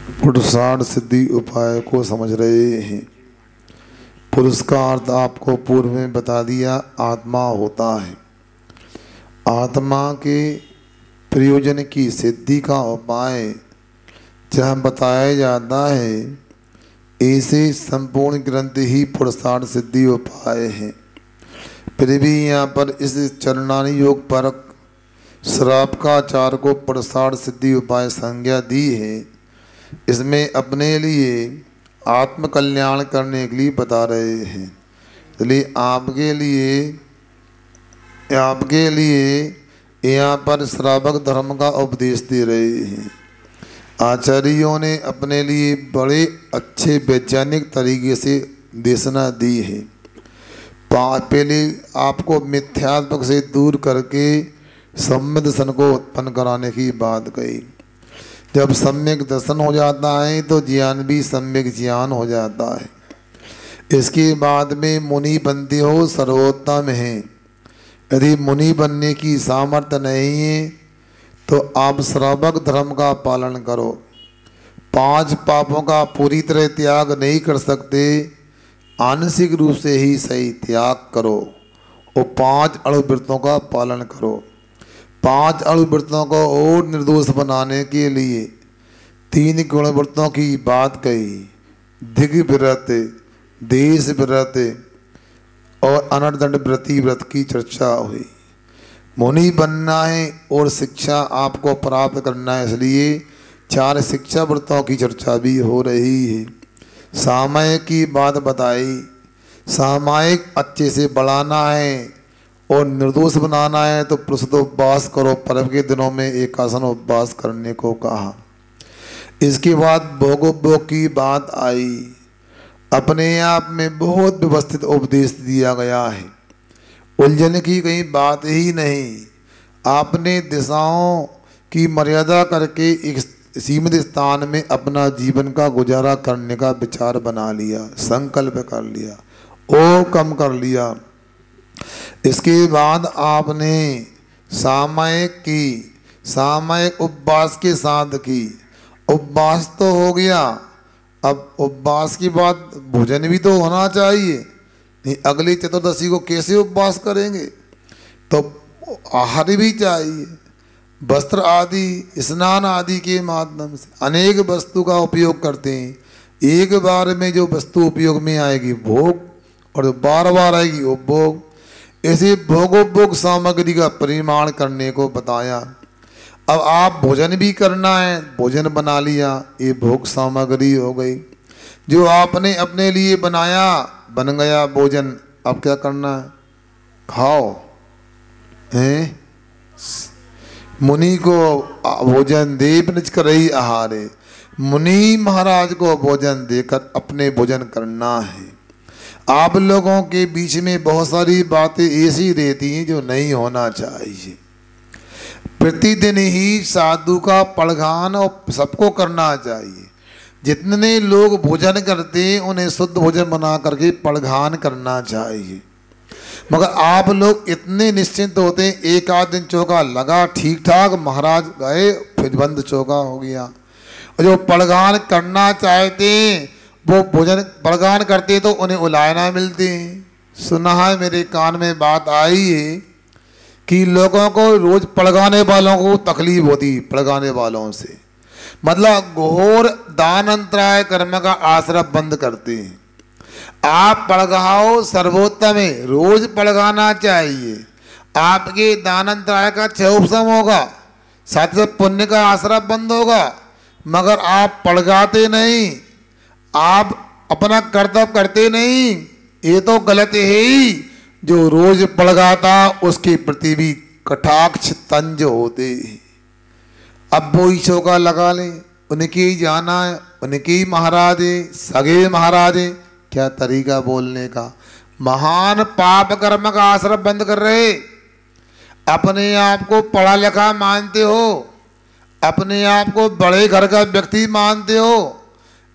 पुरुषार्थ सिद्धि उपाय को समझ रहे हैं। पुरुष का अर्थ आपको पूर्व में बता दिया, आत्मा होता है। आत्मा के प्रयोजन की सिद्धि का उपाय जहाँ बताया जाता है, ऐसे संपूर्ण ग्रंथ ही पुरुषार्थ सिद्धि उपाय है। फिर भी यहाँ पर इस चरणानी योग परक श्रावकाचार्य को पुरुषार्थ सिद्धि उपाय संज्ञा दी है। इसमें अपने लिए आत्म कल्याण करने के लिए बता रहे हैं। इसलिए आपके लिए यहाँ पर श्रावक धर्म का उपदेश दे रहे हैं। आचार्यों ने अपने लिए बड़े अच्छे वैज्ञानिक तरीके से देशना दी है। पहले आपको मिथ्यात्मक से दूर करके सम्यक दर्शन को उत्पन्न कराने की बात कही। जब सम्यक दर्शन हो जाता है तो ज्ञान भी सम्यक ज्ञान हो जाता है। इसके बाद में मुनि बनते हो सर्वोत्तम है। यदि मुनि बनने की सामर्थ्य नहीं है तो आप श्रावक धर्म का पालन करो। 5 पापों का पूरी तरह त्याग नहीं कर सकते, आंशिक रूप से ही सही त्याग करो और 5 अणुव्रतों का पालन करो। 5 अणुव्रतों को और निर्दोष बनाने के लिए 3 गुणव्रतों की बात कही। दिग् व्रत, देश व्रत और अनर्दंड व्रति व्रत की चर्चा हुई। मुनि बनना है और शिक्षा आपको प्राप्त करना है, इसलिए 4 शिक्षा व्रतों की चर्चा भी हो रही है। सामयिक की बात बताई। सामयिक अच्छे से बढ़ाना है और निर्दोष बनाना है तो प्रसुत उपवास करो। पर्व के दिनों में एकासन उपवास करने को कहा। इसके बाद भोगोपभोग की बात आई। अपने आप में बहुत व्यवस्थित उपदेश दिया गया है। उलझन की कहीं बात ही नहीं। आपने दिशाओं की मर्यादा करके एक सीमित स्थान में अपना जीवन का गुजारा करने का विचार बना लिया, संकल्प कर लिया, ओ कम कर लिया। इसके बाद आपने सामयिक उपवास के साथ की। उपवास तो हो गया, अब उपवास के बाद भोजन भी तो होना चाहिए। नहीं, अगली चतुर्दशी को कैसे उपवास करेंगे? तो आहार भी चाहिए, वस्त्र आदि, स्नान आदि के माध्यम से अनेक वस्तु का उपयोग करते हैं। एक बार में जो वस्तु उपयोग में आएगी भोग, और बार बार आएगी उपभोग। ऐसे भोगोपभोग सामग्री का परिमाण करने को बताया। अब आप भोजन भी करना है, भोजन बना लिया, ये भोग सामग्री हो गई। जो आपने अपने लिए बनाया बन गया भोजन। अब क्या करना है? खाओ। हैं? मुनि को भोजन दे निज कर रही आहारे। मुनि महाराज को भोजन देकर अपने भोजन करना है। आप लोगों के बीच में बहुत सारी बातें ऐसी रहती हैं जो नहीं होना चाहिए। प्रतिदिन ही साधु का पड़गान और सबको करना चाहिए। जितने लोग भोजन करते हैं उन्हें शुद्ध भोजन बना करके पड़गान करना चाहिए। मगर आप लोग इतने निश्चिंत होते हैं, एक आध दिन चौका लगा ठीक ठाक, महाराज गए फिर बंद चौका हो गया। और जो पड़गान करना चाहते हैं वो भोजन पड़गान करते तो उन्हें उलायना मिलती। सुना है, मेरे कान में बात आई है कि लोगों को रोज पड़गाने वालों को तकलीफ होती, पड़गाने वालों से। मतलब घोर दान अंतराय कर्म का आश्रय बंद करते हैं। आप पड़गाओ सर्वोत्तम है, रोज पड़गाना चाहिए। आपके दान अंतराय का क्षय उपशम होगा, साथ ही पुण्य का आश्रय बंद होगा। मगर आप पड़गाते नहीं, आप अपना कर्तव्य करते नहीं, ये तो गलत है ही। जो रोज पड़गाता उसके प्रति भी कटाक्ष तंज होते। अब वो ही चौका लगा ले, उनके ही जाना है, उनके ही महाराज है, सगे महाराज है। क्या तरीका बोलने का। महान पाप कर्म का आश्रय बंद कर रहे। अपने आप को पढ़ा लिखा मानते हो, अपने आप को बड़े घर का व्यक्ति मानते हो।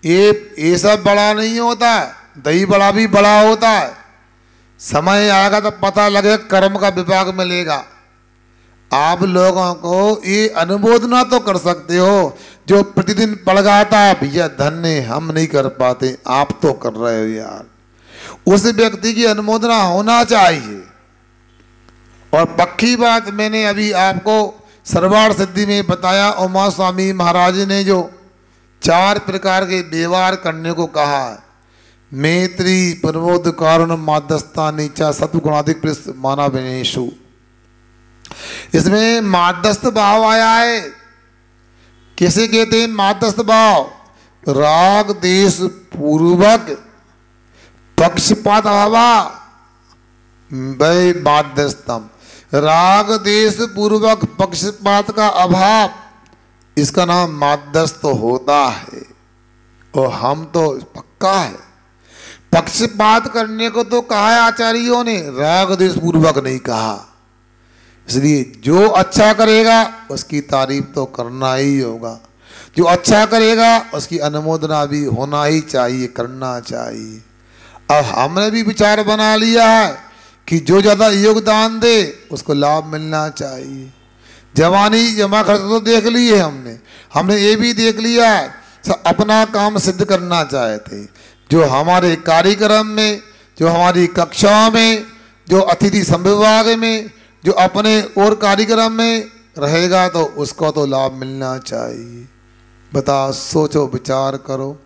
ये सब बड़ा नहीं होता, दही बड़ा भी बड़ा होता है। समय आएगा तो पता लगेगा, कर्म का विभाग मिलेगा। आप लोगों को ये अनुमोदना तो कर सकते हो, जो प्रतिदिन पड़ गाता है भैया धन्य हम नहीं कर पाते, आप तो कर रहे हो यार, उस व्यक्ति की अनुमोदना होना चाहिए। और पक्की बात मैंने अभी आपको सर्वार्थ सिद्धि में बताया, उमा स्वामी महाराज ने जो 4 प्रकार के व्यवहार करने को कहा है, मैत्री प्रमोद कारुण माध्यस्था नीचा सत्गुणाधिक माना विनेशु, इसमें माध्यस्थ भाव आया है। कैसे कहते हैं माध्यस्थ भाव? राग देश पूर्वक पक्षपात अभावा वै माध्यस्थम, राग देश पूर्वक पक्षपात का अभाव, इसका नाम माध्यस्थ होता है। और हम तो पक्का है, पक्षपात करने को तो कहा है आचार्यों ने, राग देश पूर्वक नहीं कहा। इसलिए जो अच्छा करेगा उसकी तारीफ तो करना ही होगा, जो अच्छा करेगा उसकी अनुमोदना भी होना ही चाहिए, करना चाहिए। अब हमने भी विचार बना लिया है कि जो ज़्यादा योगदान दे उसको लाभ मिलना चाहिए। जवानी जमा खर्च तो देख लिए हमने ये भी देख लिया है, अपना काम सिद्ध करना चाहते, जो हमारे कार्यक्रम में, जो हमारी कक्षाओं में, जो अतिथि संविभाग में, जो अपने और कार्यक्रम में रहेगा तो उसको तो लाभ मिलना चाहिए। बताओ, सोचो, विचार करो।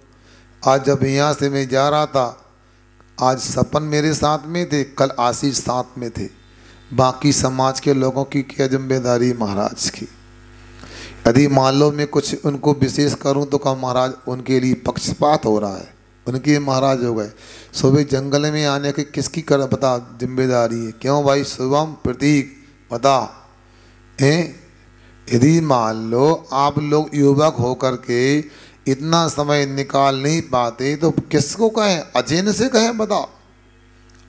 आज जब यहाँ से मैं जा रहा था, आज सपन मेरे साथ में थे, कल आशीष साथ में थे, बाकी समाज के लोगों की क्या जिम्मेदारी महाराज की। यदि मान लो मैं कुछ उनको विशेष करूं तो क्या महाराज उनके लिए पक्षपात हो रहा है, उनके महाराज हो गए। सुबह जंगल में आने की किसकी कर बता जिम्मेदारी है? क्यों भाई शुभम प्रतीक बता हैं? यदि मान लो आप लोग युवक होकर के इतना समय निकाल नहीं पाते तो किसको कहें? अजैन से कहें? बताओ।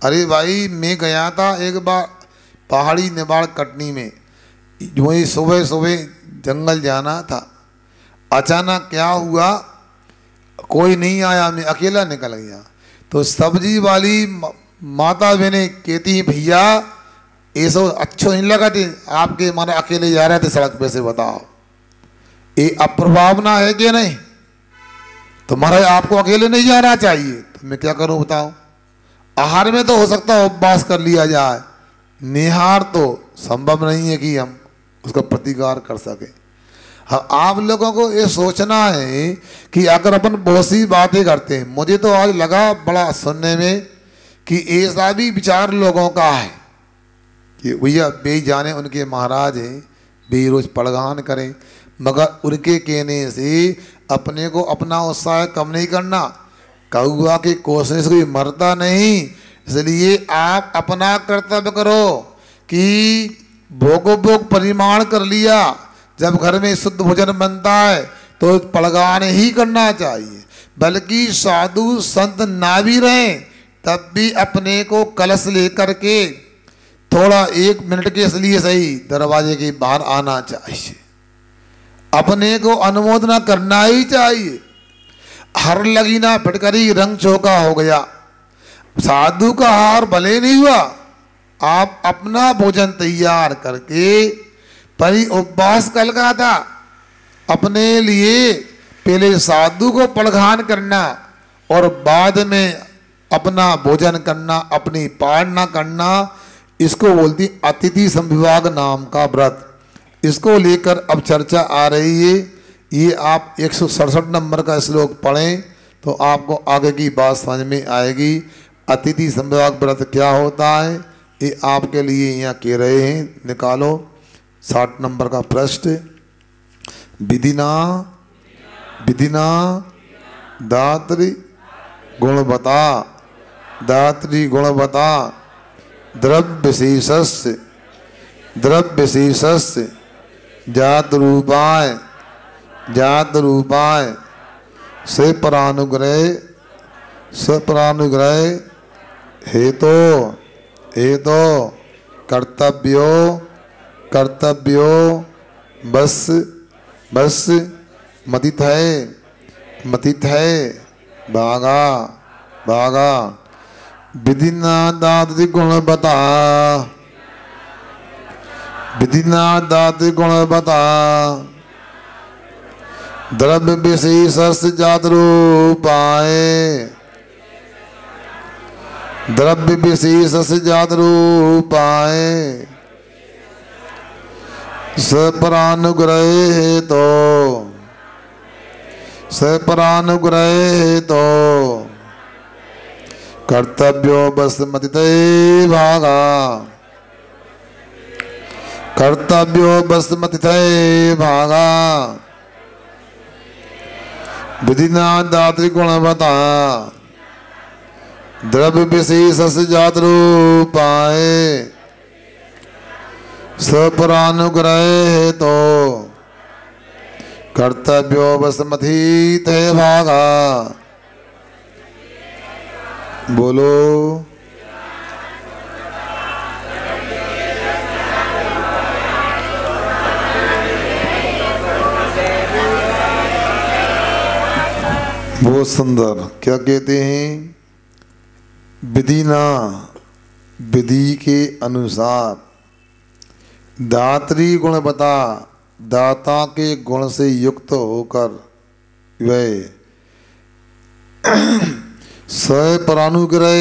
अरे भाई मैं गया था एक बार पहाड़ी निबाड़ कटनी में, वही सुबह सुबह जंगल जाना था, अचानक क्या हुआ, कोई नहीं आया, मैं अकेला निकल गया। तो सब्जी वाली माता बहने कहती भैया ये सब अच्छो नहीं लगा थे, आपके माने अकेले जा रहे थे सड़क पे से, बताओ ये अप्रभावना है कि नहीं? तो महाराज आपको अकेले नहीं जाना चाहिए, तो मैं क्या करूं बताओ? आहार में तो हो सकता है उपवास कर लिया जाए, निहार तो संभव नहीं है कि हम उसका प्रतिकार कर सके। हाँ, आप लोगों को ये सोचना है कि अगर अपन बहुत सी बातें करते हैं, मुझे तो आज लगा बड़ा सुनने में कि ऐसा भी विचार लोगों का है कि भैया बे जाने उनके महाराज हैं, बे रोज पड़गान करें, मगर उनके कहने से अपने को अपना उत्साह कम नहीं करना। कौआ की कोशिश कोई मरता नहीं, इसलिए आप अपना कर्तव्य करो कि भोगो भोग परिमाण कर लिया। जब घर में शुद्ध भोजन बनता है तो पड़गान ही करना चाहिए, बल्कि साधु संत ना भी रहें तब भी अपने को कलश लेकर के थोड़ा 1 मिनट के लिए सही दरवाजे के बाहर आना चाहिए, अपने को अनुमोदना करना ही चाहिए। हर लगीना फिटकरी रंग चौका हो गया, साधु का हार भले नहीं हुआ, आप अपना भोजन तैयार करके परी उपवास कल का था, अपने लिए पहले साधु को पड़घान करना और बाद में अपना भोजन करना, अपनी पालना करना, इसको बोलती अतिथि संविभाग नाम का व्रत। इसको लेकर अब चर्चा आ रही है। ये आप 167 नंबर का श्लोक पढ़ें तो आपको आगे की बात समझ में आएगी। अतिथि संविभाग व्रत क्या होता है ये आपके लिए यहाँ कह रहे हैं, निकालो 60 नंबर का पृष्ठ। विधिना विधिना दात्री गुण बता, दात्री गुण बता, द्रव्य विशेषस्य जात रूपाय स्वपरानुग्रह हेतो कर्तव्यो बस मतित है भागा विधिना दादरी गुण बता, विधि ना दात गुण बता, द्रव्य विशेष जात रूपाए, द्रव्य विशेष जात रूपाए, सपरानुग्रह तो, सपरानुग्रह तो, कर्तव्यो बसमतिते भागा, कर्तव्यो बसमतिते भागा, विधिना दात्री गुणवता, द्रव्य विशेष जात रूपाए, सपरानुग्रह तो, कर्तव्यो बसमतिते भागा। बोलो बहुत सुंदर। क्या कहते हैं? विधि ना, विधि के अनुसार, दात्री गुण बता, दाता के गुण से युक्त होकर वे स्वपरानुग्रह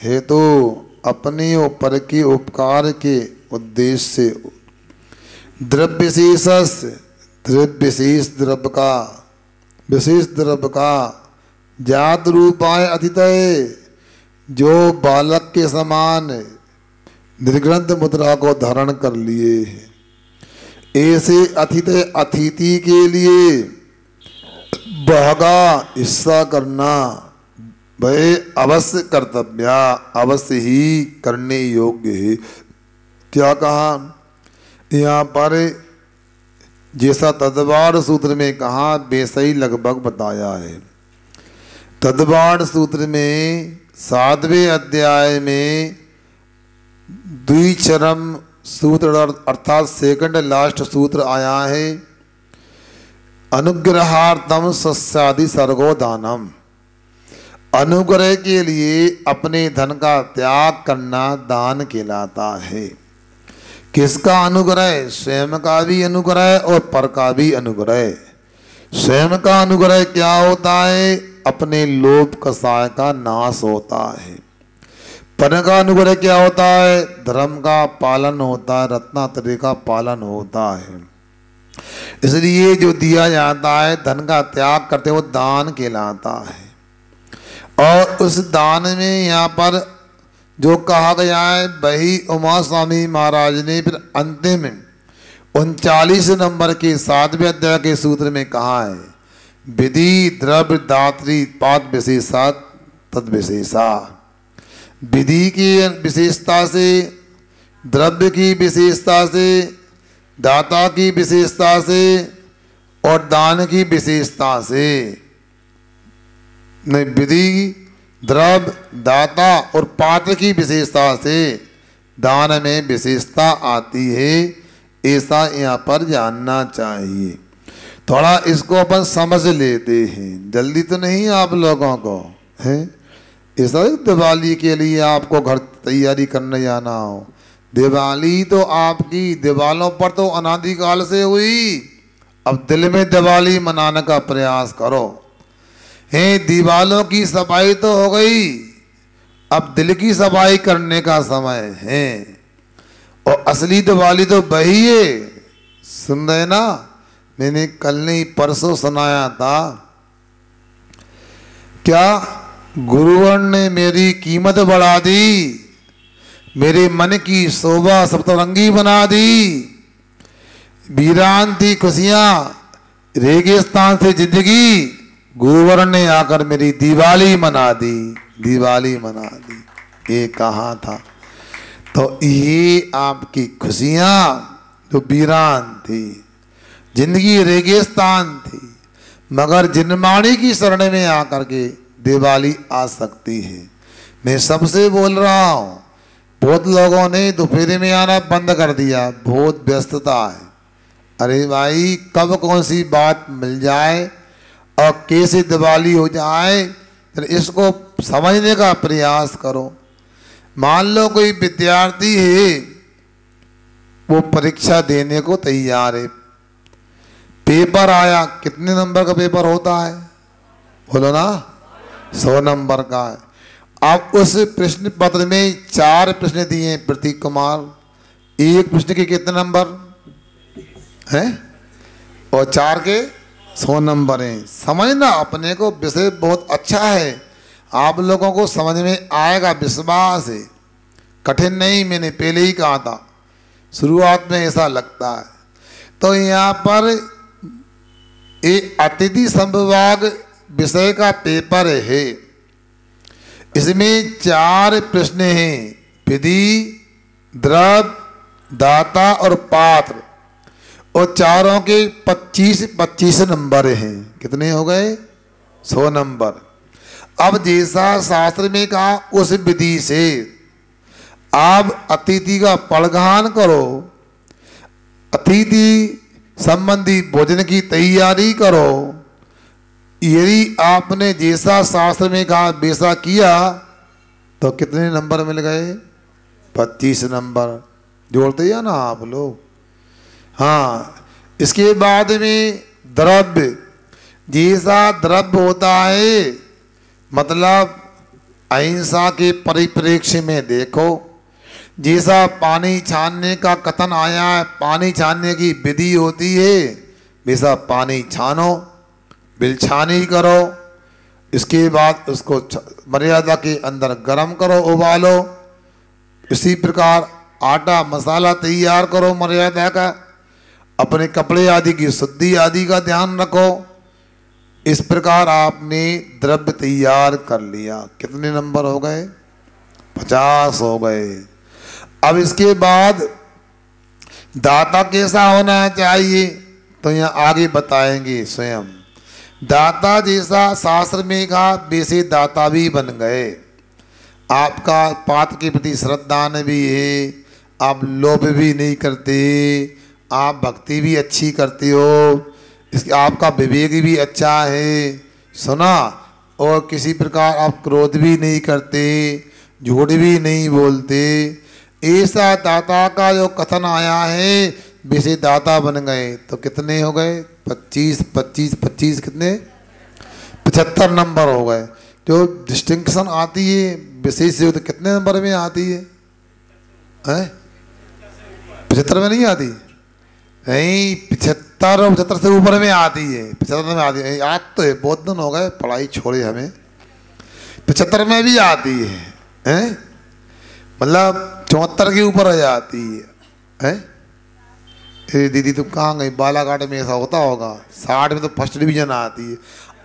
हेतु तो अपने ऊपर के उपकार के उद्देश्य से द्रव्य विशेष, द्रव्य विशेष द्रव्य का, विशेष द्रव्य का जात रूपाय अतिथय, जो बालक के समान निर्ग्रंथ मुद्रा को धारण कर लिए हैं, ऐसे अतिथय अतिथि के लिए भागा हिस्सा करना वह अवश्य कर्तव्य, अवश्य ही करने योग्य है। क्या कहा यहाँ पर? जैसा तदवार सूत्र में कहा वैसा ही लगभग बताया है। तदवार सूत्र में 7वें अध्याय में द्विचरम सूत्र अर्थात सेकंड लास्ट सूत्र आया है, अनुग्रहार्थम सस्यादि सर्गो दानम। अनुग्रह के लिए अपने धन का त्याग करना दान कहलाता है। किसका अनुग्रह? स्वयं का भी अनुग्रह और पर का भी अनुग्रह। स्वयं का अनुग्रह क्या होता है? अपने लोभ कसाय का नाश होता है। पर का अनुग्रह क्या होता है? धर्म का पालन होता है, रत्नात्रय का पालन होता है। इसलिए जो दिया जाता है, धन का त्याग करते वो दान कहलाता है। और उस दान में यहाँ पर जो कहा गया है वही उमा स्वामी महाराज ने फिर अंतिम 39 नंबर के 7वें अध्याय के सूत्र में कहा है, विधि द्रव्य दात्री पाद विशेषा तद विशेषा। विधि की विशेषता से, द्रव्य की विशेषता से, दाता की विशेषता से और दान की विशेषता से, नहीं, विधि द्रव्य दाता और पात्र की विशेषता से दान में विशेषता आती है, ऐसा यहाँ पर जानना चाहिए। थोड़ा इसको अपन समझ लेते हैं, जल्दी तो नहीं आप लोगों को है। ऐसा दिवाली के लिए आपको घर तैयारी करने जाना हो, दिवाली तो आपकी दीवालों पर तो अनादिकाल से हुई, अब दिल में दिवाली मनाने का प्रयास करो। है, दीवालों की सफाई तो हो गई, अब दिल की सफाई करने का समय है। और असली दिवाली तो वही है। सुन रहे ना? मैंने कल नहीं परसों सुनाया था, क्या गुरुवर ने मेरी कीमत बढ़ा दी, मेरे मन की शोभा सप्तरंगी बना दी। वीरान थी खुशियां, रेगिस्तान से जिंदगी, गुरुवर ने आकर मेरी दिवाली मना दी, दिवाली मना दी। ये कहा था। तो ये आपकी खुशियां जो वीरान थी, जिंदगी रेगिस्तान थी, मगर जिनमाणी की शरण में आकर के दिवाली आ सकती है। मैं सबसे बोल रहा हूँ, बहुत लोगों ने दोपहर में आना बंद कर दिया, बहुत व्यस्तता है। अरे भाई, कब कौन सी बात मिल जाए और कैसे दिवाली हो जाए, फिर इसको समझने का प्रयास करो। मान लो कोई विद्यार्थी है, वो परीक्षा देने को तैयार है। पेपर आया, कितने नंबर का पेपर होता है बोलो ना? 100 नंबर का है। अब उस प्रश्न पत्र में 4 प्रश्न दिए हैं प्रतीक कुमार, एक प्रश्न के कितने नंबर हैं? और 4 के 100 नंबर हैं। समझना, अपने को विषय बहुत अच्छा है, आप लोगों को समझ में आएगा, विश्वास है, कठिन नहीं। मैंने पहले ही कहा था, शुरुआत में ऐसा लगता है। तो यहाँ पर एक अतिथि संविभाग विषय का पेपर है, इसमें 4 प्रश्न हैं, विधि, द्रव्य, दाता और पात्र, और चारों के 25-25 नंबर हैं। कितने हो गए? 100 नंबर। अब जैसा शास्त्र में कहा उस विधि से आप अतिथि का पड़गान करो, अतिथि संबंधी भोजन की तैयारी करो। यदि आपने जैसा शास्त्र में कहा वैसा किया तो कितने नंबर मिल गए? 25 नंबर। जोड़ते या ना आप लोग? हाँ। इसके बाद में द्रव्य, जैसा द्रव्य होता है, मतलब अहिंसा के परिप्रेक्ष्य में देखो, जैसा पानी छानने का कथन आया है, पानी छानने की विधि होती है, वैसा पानी छानो, बिलछानी करो। इसके बाद उसको मर्यादा के अंदर गर्म करो, उबालो। इसी प्रकार आटा मसाला तैयार करो मर्यादा का, अपने कपड़े आदि की शुद्धि आदि का ध्यान रखो। इस प्रकार आपने द्रव्य तैयार कर लिया। कितने नंबर हो गए? 50 हो गए। अब इसके बाद दाता कैसा होना चाहिए तो यहाँ आगे बताएंगे स्वयं। दाता जैसा शास्त्र में कहा वैसे दाता भी बन गए। आपका पात्र के प्रति श्रद्धान भी है, आप लोभ भी नहीं करते, आप भक्ति भी अच्छी करते हो, इसके आपका विवेक भी अच्छा है, सुना। और किसी प्रकार आप क्रोध भी नहीं करते, झूठ भी नहीं बोलते। ऐसा दाता का जो कथन आया है वैसे दाता बन गए। तो कितने हो गए? 25 25 25 कितने? 75 नंबर हो गए। जो डिस्टिंक्शन आती है विशेष से, तो कितने नंबर में आती है? 75 में नहीं आती? नहीं, 75 और 75 से ऊपर में आती है। 75 में आती है। याद तो है, बहुत दिन हो गए पढ़ाई छोड़े हमें। 75 में भी आती है, मतलब 74 के ऊपर आ जाती है। अरे दीदी तुम कहाँ गई? बालाघाट में ऐसा होता होगा। 60 में तो फर्स्ट डिवीजन आती है,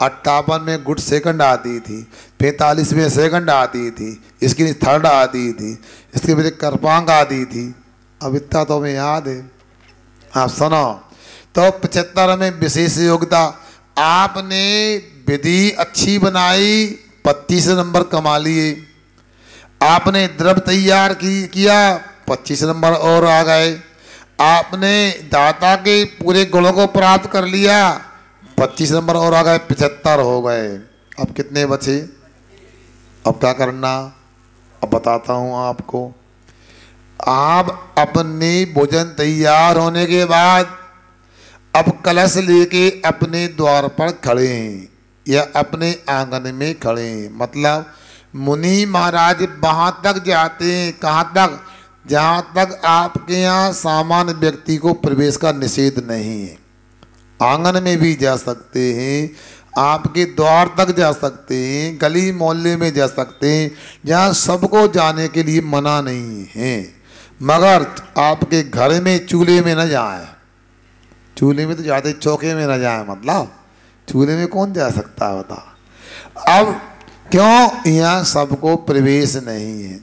58 में गुड सेकंड आती थी, 45 में सेकंड आती थी, इसकी थर्ड आती थी, इसके मेरे करपांग आती थी। अब इतना तो हमें याद है। आप सुनो, तो 75 में विशेष योग्यता, आपने विधि अच्छी बनाई, 25 नंबर कमा लिए। आपने द्रव्य तैयार किया, 25 नंबर और आ गए। आपने दाता के पूरे गुणों को प्राप्त कर लिया, 25 नंबर और आ गए, 75 हो गए। अब कितने बचे? अब क्या करना अब बताता हूँ आपको। आप अपने भोजन तैयार होने के बाद अब कलश लेके अपने द्वार पर खड़े हैं या अपने आंगन में खड़े हैं। मतलब मुनि महाराज वहाँ तक जाते हैं, कहाँ तक? जहाँ तक आपके यहाँ सामान्य व्यक्ति को प्रवेश का निषेध नहीं है। आंगन में भी जा सकते हैं, आपके द्वार तक जा सकते हैं, गली मोहल्ले में जा सकते हैं, जहाँ सबको जाने के लिए मना नहीं है। मगर आपके घर में चूल्हे में न जाए। चूल्हे में तो जाते, चौके में न जाए। मतलब चूल्हे में कौन जा सकता है बता? अब क्यों? यहाँ सबको प्रवेश नहीं है।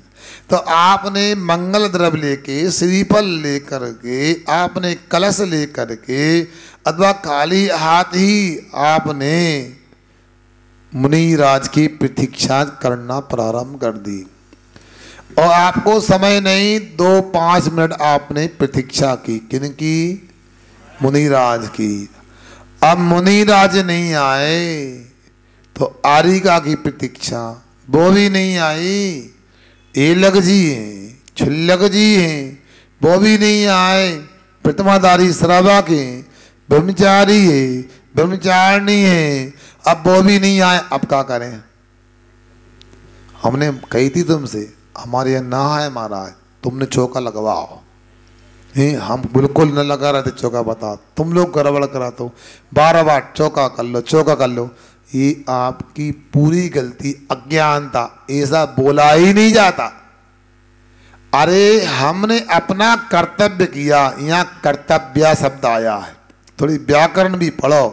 तो आपने मंगल द्रव्य लेके, श्रीफल लेकर के, आपने कलश लेकर के अथवा खाली हाथ ही आपने मुनिराज की प्रतीक्षा करना प्रारंभ कर दी। और आपको समय नहीं, 2-5 मिनट आपने प्रतीक्षा की। किनकी? मुनिराज की। अब मुनिराज नहीं आए तो आरिका की प्रतीक्षा, वो भी नहीं आई। एलक जी हैं, छुल्लक जी हैं, वो भी नहीं आए, प्रतिमाधारी श्रावा के ब्रह्मचारी है, ब्रह्मचारिणी है, अब वो भी नहीं आए, अब क्या करें? हमने कही थी तुमसे, हमारे यहाँ ना है महाराज, तुमने चौका लगवाओ। हम बिल्कुल न लगा रहे थे चौका, बता तुम लोग गड़बड़ करा तो बार बार चौका कर लो, चौका कर लो। ये आपकी पूरी गलती, अज्ञानता, ऐसा बोला ही नहीं जाता। अरे हमने अपना कर्तव्य किया, यहाँ कर्तव्य शब्द आया है, थोड़ी व्याकरण भी पढ़ो।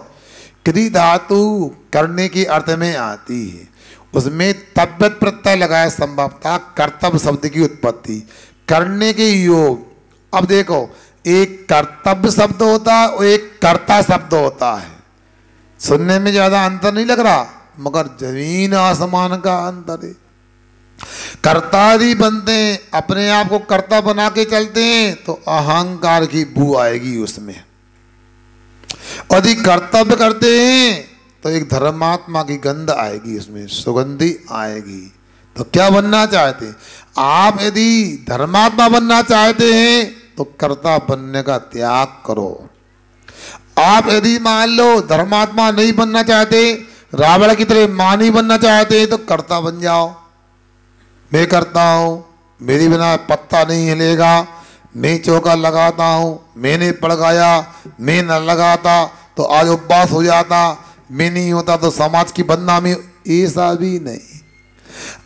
क्रि धातु करने के अर्थ में आती है, उसमें तब्यत प्रत्यय लगाया संभवतः कर्तव्य शब्द की उत्पत्ति, करने के योग। अब देखो, एक कर्तव्य शब्द होता है और एक कर्ता शब्द होता है, सुनने में ज्यादा अंतर नहीं लग रहा, मगर जमीन आसमान का अंतर है। कर्तादि बनते हैं, अपने आप को कर्ता बना के चलते हैं तो अहंकार की बू आएगी उसमें। यदि कर्तव्य करते हैं तो एक धर्मात्मा की गंध आएगी, उसमें सुगंधी आएगी। तो क्या बनना चाहते हैं आप? यदि धर्मात्मा बनना चाहते हैं तो कर्ता बनने का त्याग करो। आप यदि मान लो धर्मात्मा नहीं बनना चाहते, रावण की तरह मां नहीं बनना चाहते, तो कर्ता बन जाओ। मैं करता हूं, मेरे बिना पत्ता नहीं हिलेगा, मैं चौका लगाता हूं, मैंने पड़गाया, मैं न लगाता तो आज उपवास हो जाता, मैं नहीं होता तो समाज की बदनामी। ऐसा भी नहीं,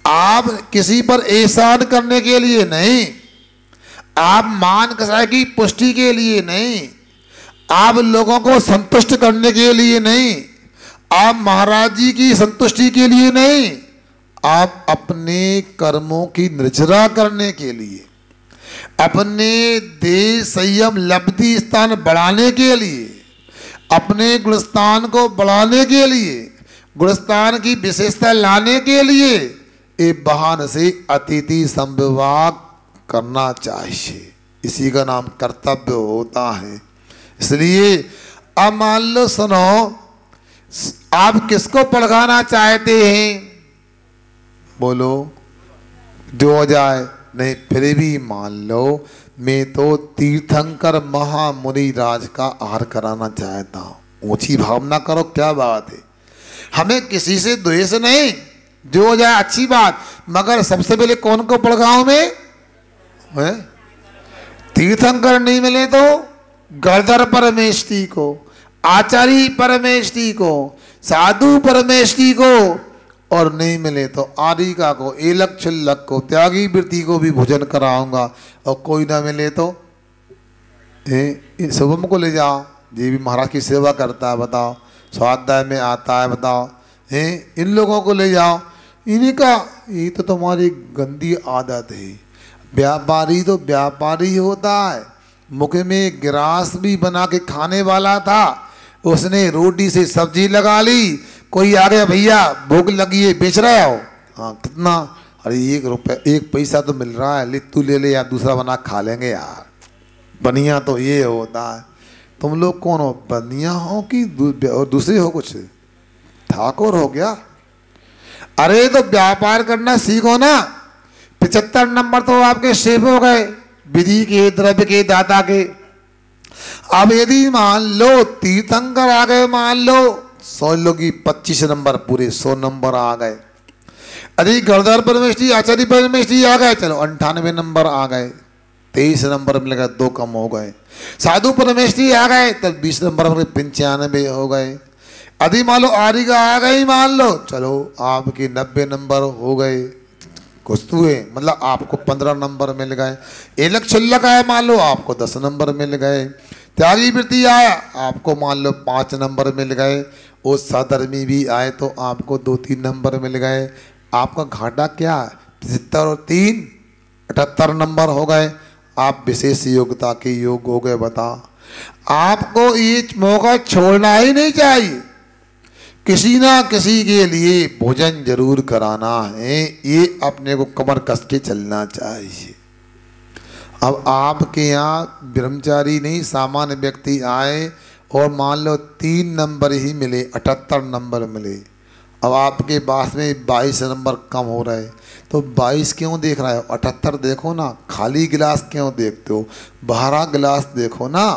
आप किसी पर एहसान करने के लिए नहीं, आप मान कसाय की पुष्टि के लिए नहीं, आप लोगों को संतुष्ट करने के लिए नहीं, आप महाराज जी की संतुष्टि के लिए नहीं, आप अपने कर्मों की निर्जरा करने के लिए, अपने देश संयम लब्धि स्थान बढ़ाने के लिए, अपने गुणस्थान को बढ़ाने के लिए, गुणस्थान की विशेषता लाने के लिए एक बहाने से अतिथि संविभाग करना चाहिए। इसी का नाम कर्तव्य होता है। इसलिए अब मान लो, सुनो, आप किसको पड़गाना चाहते हैं? बोलो, जो हो जाए। नहीं, फिर भी मान लो मैं तो तीर्थंकर महामुनि राज का आहार कराना चाहता हूं। ऊंची भावना करो, क्या बात है, हमें किसी से द्वेष नहीं, जो हो जाए अच्छी बात, मगर सबसे पहले कौन को पड़गाऊं मैं? तीर्थंकर नहीं मिले तो गणधर परमेष्ठी को, आचार्य परमेष्ठी को, साधु परमेष्ठी को, और नहीं मिले तो आरिका को, एलक छिल्लक को, त्यागी वृत्ति को भी भोजन कराऊंगा। और कोई ना मिले तो शुभम को ले जाओ, ये भी महाराज की सेवा करता है, बताओ, स्वाध्याय में आता है, बताओ, इन लोगों को ले जाओ। इन्हीं का, ये तो तुम्हारी गंदी आदत है। व्यापारी तो व्यापारी होता है, मुख में गिरास भी बना के खाने वाला था, उसने रोटी से सब्जी लगा ली, कोई आ गया, भैया भूख लगी है, बेच रहा हो? हाँ, कितना? अरे 1 रुपये, 1 पैसा तो मिल रहा है, ले तू ले ले, या दूसरा बना खा लेंगे यार। बनिया तो ये होता है। तुम लोग कौन हो, बनिया हो कि और दूसरे हो? कुछ ठाकुर हो क्या? अरे तो व्यापार करना सीखो ना। 75 नंबर तो आपके शेफ हो गए, विधि के, द्रव्य के, दाता के। अब यदि मान लो तीर्थंकर आ गए, मान लो 100 लोग की 25 नंबर, पूरे 100 नंबर आ गए। अरे गणधर परमेष्ठी, आचार्य परमेष्ठी आ गए, चलो 98 नंबर आ गए, 23 नंबर मिलेगा, 2 कम हो गए। साधु परमेष्ठी आ गए, तब 20 नंबर में 95 हो गए। यदि मान लो आरिका आ गई, मान लो, चलो आपके 90 नंबर हो गए, कुछ तो हुए, मतलब आपको 15 नंबर मिल गए। एलक छिल्लक आया, मान लो आपको 10 नंबर मिल गए। त्यागी वृत्ति आया, आपको मान लो 5 नंबर मिल गए। और सधर्मी भी आए तो आपको 2-3 नंबर मिल गए। आपका घाटा क्या? 75 और 3 78 नंबर हो गए। आप विशेष योग्यता के योग हो गए। बताओ, आपको ये मौका छोड़ना ही नहीं चाहिए। किसी ना किसी के लिए भोजन जरूर कराना है, ये अपने को कमर कस के चलना चाहिए। अब आपके यहाँ ब्रह्मचारी नहीं, सामान्य व्यक्ति आए और मान लो 3 नंबर ही मिले, 78 नंबर मिले, अब आपके पास में 22 नंबर कम हो रहा है, तो 22 क्यों देख रहा है? 78 देखो ना। खाली गिलास क्यों देखते हो? भरा गिलास देखो ना।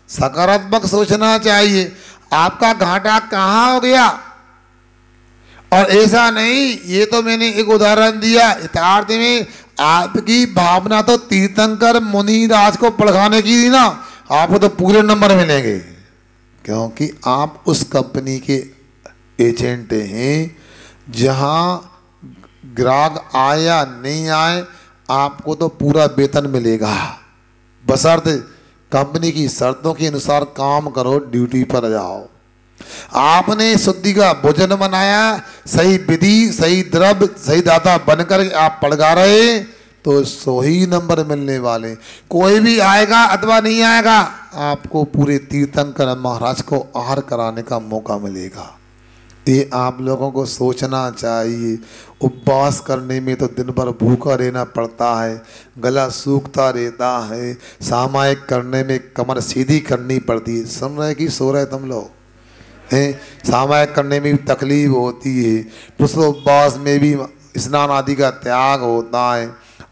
सकारात्मक सोचना चाहिए। आपका घाटा कहाँ हो गया? और ऐसा नहीं, ये तो मैंने एक उदाहरण दिया, यथार्थ में आपकी भावना तो तीर्थंकर मुनिराज को पढ़ाने की थी ना, आपको तो पूरे नंबर मिलेंगे, क्योंकि आप उस कंपनी के एजेंट हैं जहां ग्राहक आए या नहीं आए आपको तो पूरा वेतन मिलेगा, बशर्ते कंपनी की शर्तों के अनुसार काम करो, ड्यूटी पर जाओ। आपने शुद्धि का भोजन बनाया, सही विधि, सही द्रव्य, सही दाता बनकर आप पड़गा रहे, तो 100 ही नंबर मिलने वाले। कोई भी आएगा अथवा नहीं आएगा, आपको पूरे तीर्थंकर महाराज को आहार कराने का मौका मिलेगा। ये आप लोगों को सोचना चाहिए। उपवास करने में तो दिन भर भूखा रहना पड़ता है, गला सूखता रहता है, सामायिक करने में कमर सीधी करनी पड़ती है। सुन रहे कि सो रहे तुम लोग हैं? सामायिक करने में भी तकलीफ होती है, दूसरे उपवास में भी स्नान आदि का त्याग होता है,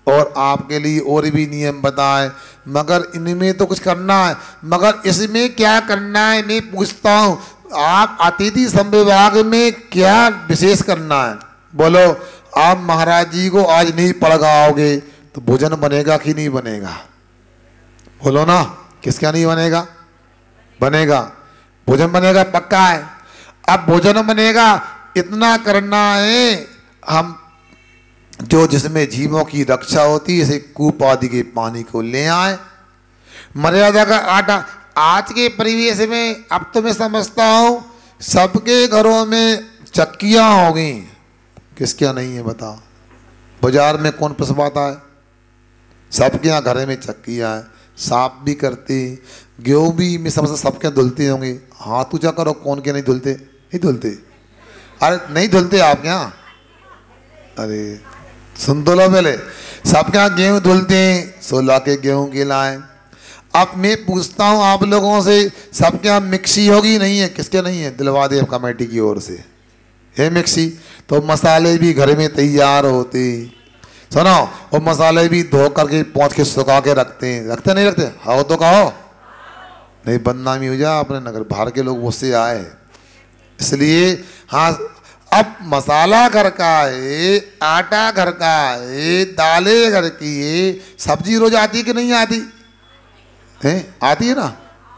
और आपके लिए और भी नियम बताए, मगर इनमें तो कुछ करना है। मगर इसमें क्या करना है मैं पूछता हूँ, आप अतिथि संविभाग में क्या विशेष करना है? बोलो। आप महाराज जी को आज नहीं पड़गाओगे तो भोजन बनेगा कि नहीं बनेगा? बोलो ना, किसका नहीं बनेगा? बनेगा, भोजन बनेगा, पक्का है। अब भोजन बनेगा, इतना करना है, हम जो जिसमें जीवों की रक्षा होती है, जैसे कूप आदि के पानी को ले आए, मर्यादा का आटा। आज के परिवेश में अब तो मैं समझता हूँ सबके घरों में चक्कियाँ हो गई, किसके नहीं है बताओ? बाजार में कौन पिसवाता है? सबके यहाँ घरे में चक्कियाँ हैं, साफ भी करते, गेहूँ भी मैं समझता सबके धुलते होंगे। हाथ ऊँचा करो, कौन के नहीं धुलते? नहीं धुलते? अरे नहीं धुलते आपके यहाँ? अरे सुन तो लो पहले, सबके यहाँ गेहूँ धुलते हैं, 16 के गेहूँ के लाए। अब मैं पूछता हूँ आप लोगों से, सबके यहाँ मिक्सी होगी नहीं है? किसके नहीं है? दिलवा दे कमेटी की ओर से है मिक्सी, तो मसाले भी घर में तैयार होते। सुनो, और मसाले भी धो करके पहुँच के सुखा के रखते हैं, रखते नहीं रखते? हाँ तो कहो, नहीं बदनामी हो जाए अपने नगर, बाहर के लोग उससे आए इसलिए। हाँ, अब मसाला घर का है, आटा घर का है, दालें घर की है, सब्जी रोज आती कि नहीं आती है? आती है ना।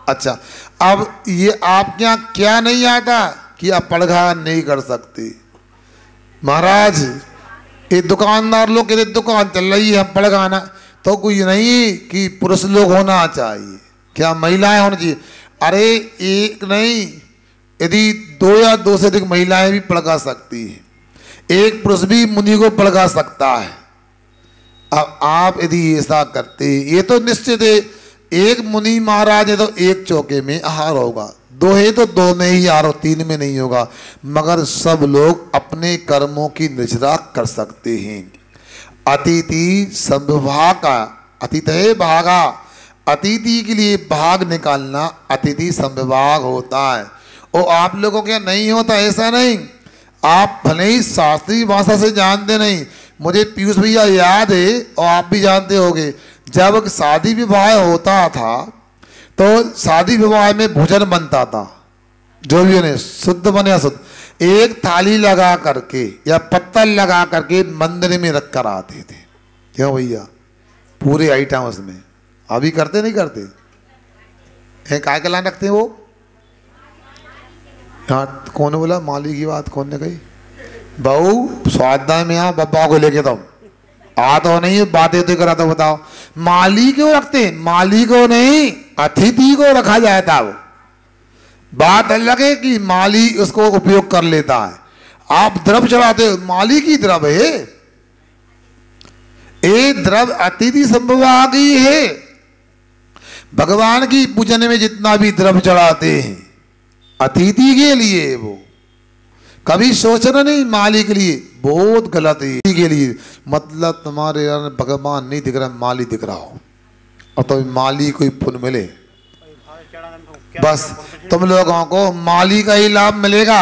अच्छा, अब ये आपके यहाँ क्या नहीं आता कि आप पड़घा नहीं कर सकते? महाराज ये दुकानदार लोग के दुकान चल रही है, हम पड़घाना, तो कोई नहीं कि पुरुष लोग होना चाहिए, क्या महिलाएं होनी चाहिए? अरे एक नहीं, यदि 2 या 2 से अधिक महिलाएं भी पड़गा सकती हैं, एक पुरुष भी मुनि को पड़गा सकता है। अब आप यदि ऐसा करते, ये तो निश्चित है, एक मुनि महाराज है तो एक चौके में आहार होगा, 2 है तो 2 में ही आहार हो, 3 में नहीं होगा। मगर सब लोग अपने कर्मों की निजरा कर सकते हैं। अतिथि संविभाग का, अतिथि है भागा, अतिथि के लिए भाग निकालना अतिथि संविभाग होता है। और आप लोगों के नहीं होता, ऐसा नहीं। आप भले ही शास्त्रीय भाषा से जानते नहीं, मुझे पीयूष भैया याद है और आप भी जानते होंगे, जब शादी विवाह होता था तो शादी विवाह में भोजन बनता था, जो भी बने, शुद्ध बने अशुद्ध, एक थाली लगा करके या पत्तल लगा करके मंदिर में रख कर आते थे। क्यों भैया? पूरे आइटम उसमें। अभी करते नहीं करते? काय के लाइन रखते हैं वो? हाँ, कौन बोला? माली की बात कौन ने कही? बहू स्वादा में यहाँ बब्बा को लेके तुम आ तो नहीं, बातें तो करा, तो बताओ माली क्यों रखते? माली को नहीं, अतिथि को रखा जाता। वो बात अलग है कि माली उसको उपयोग कर लेता है, आप द्रव्य चढ़ाते हो, माली की द्रव्य है, ये द्रव्य अतिथि संविभाग ही है। भगवान की पूजन में जितना भी द्रव्य चढ़ाते हैं अतिथि के लिए, वो कभी सोचना नहीं माली के लिए, बहुत गलत है के लिए। मतलब तुम्हारे भगवान नहीं दिख रहा, माली दिख रहा हो, और तो माली कोई पुण्य मिले, बस तुम लोगों को माली का ही लाभ मिलेगा।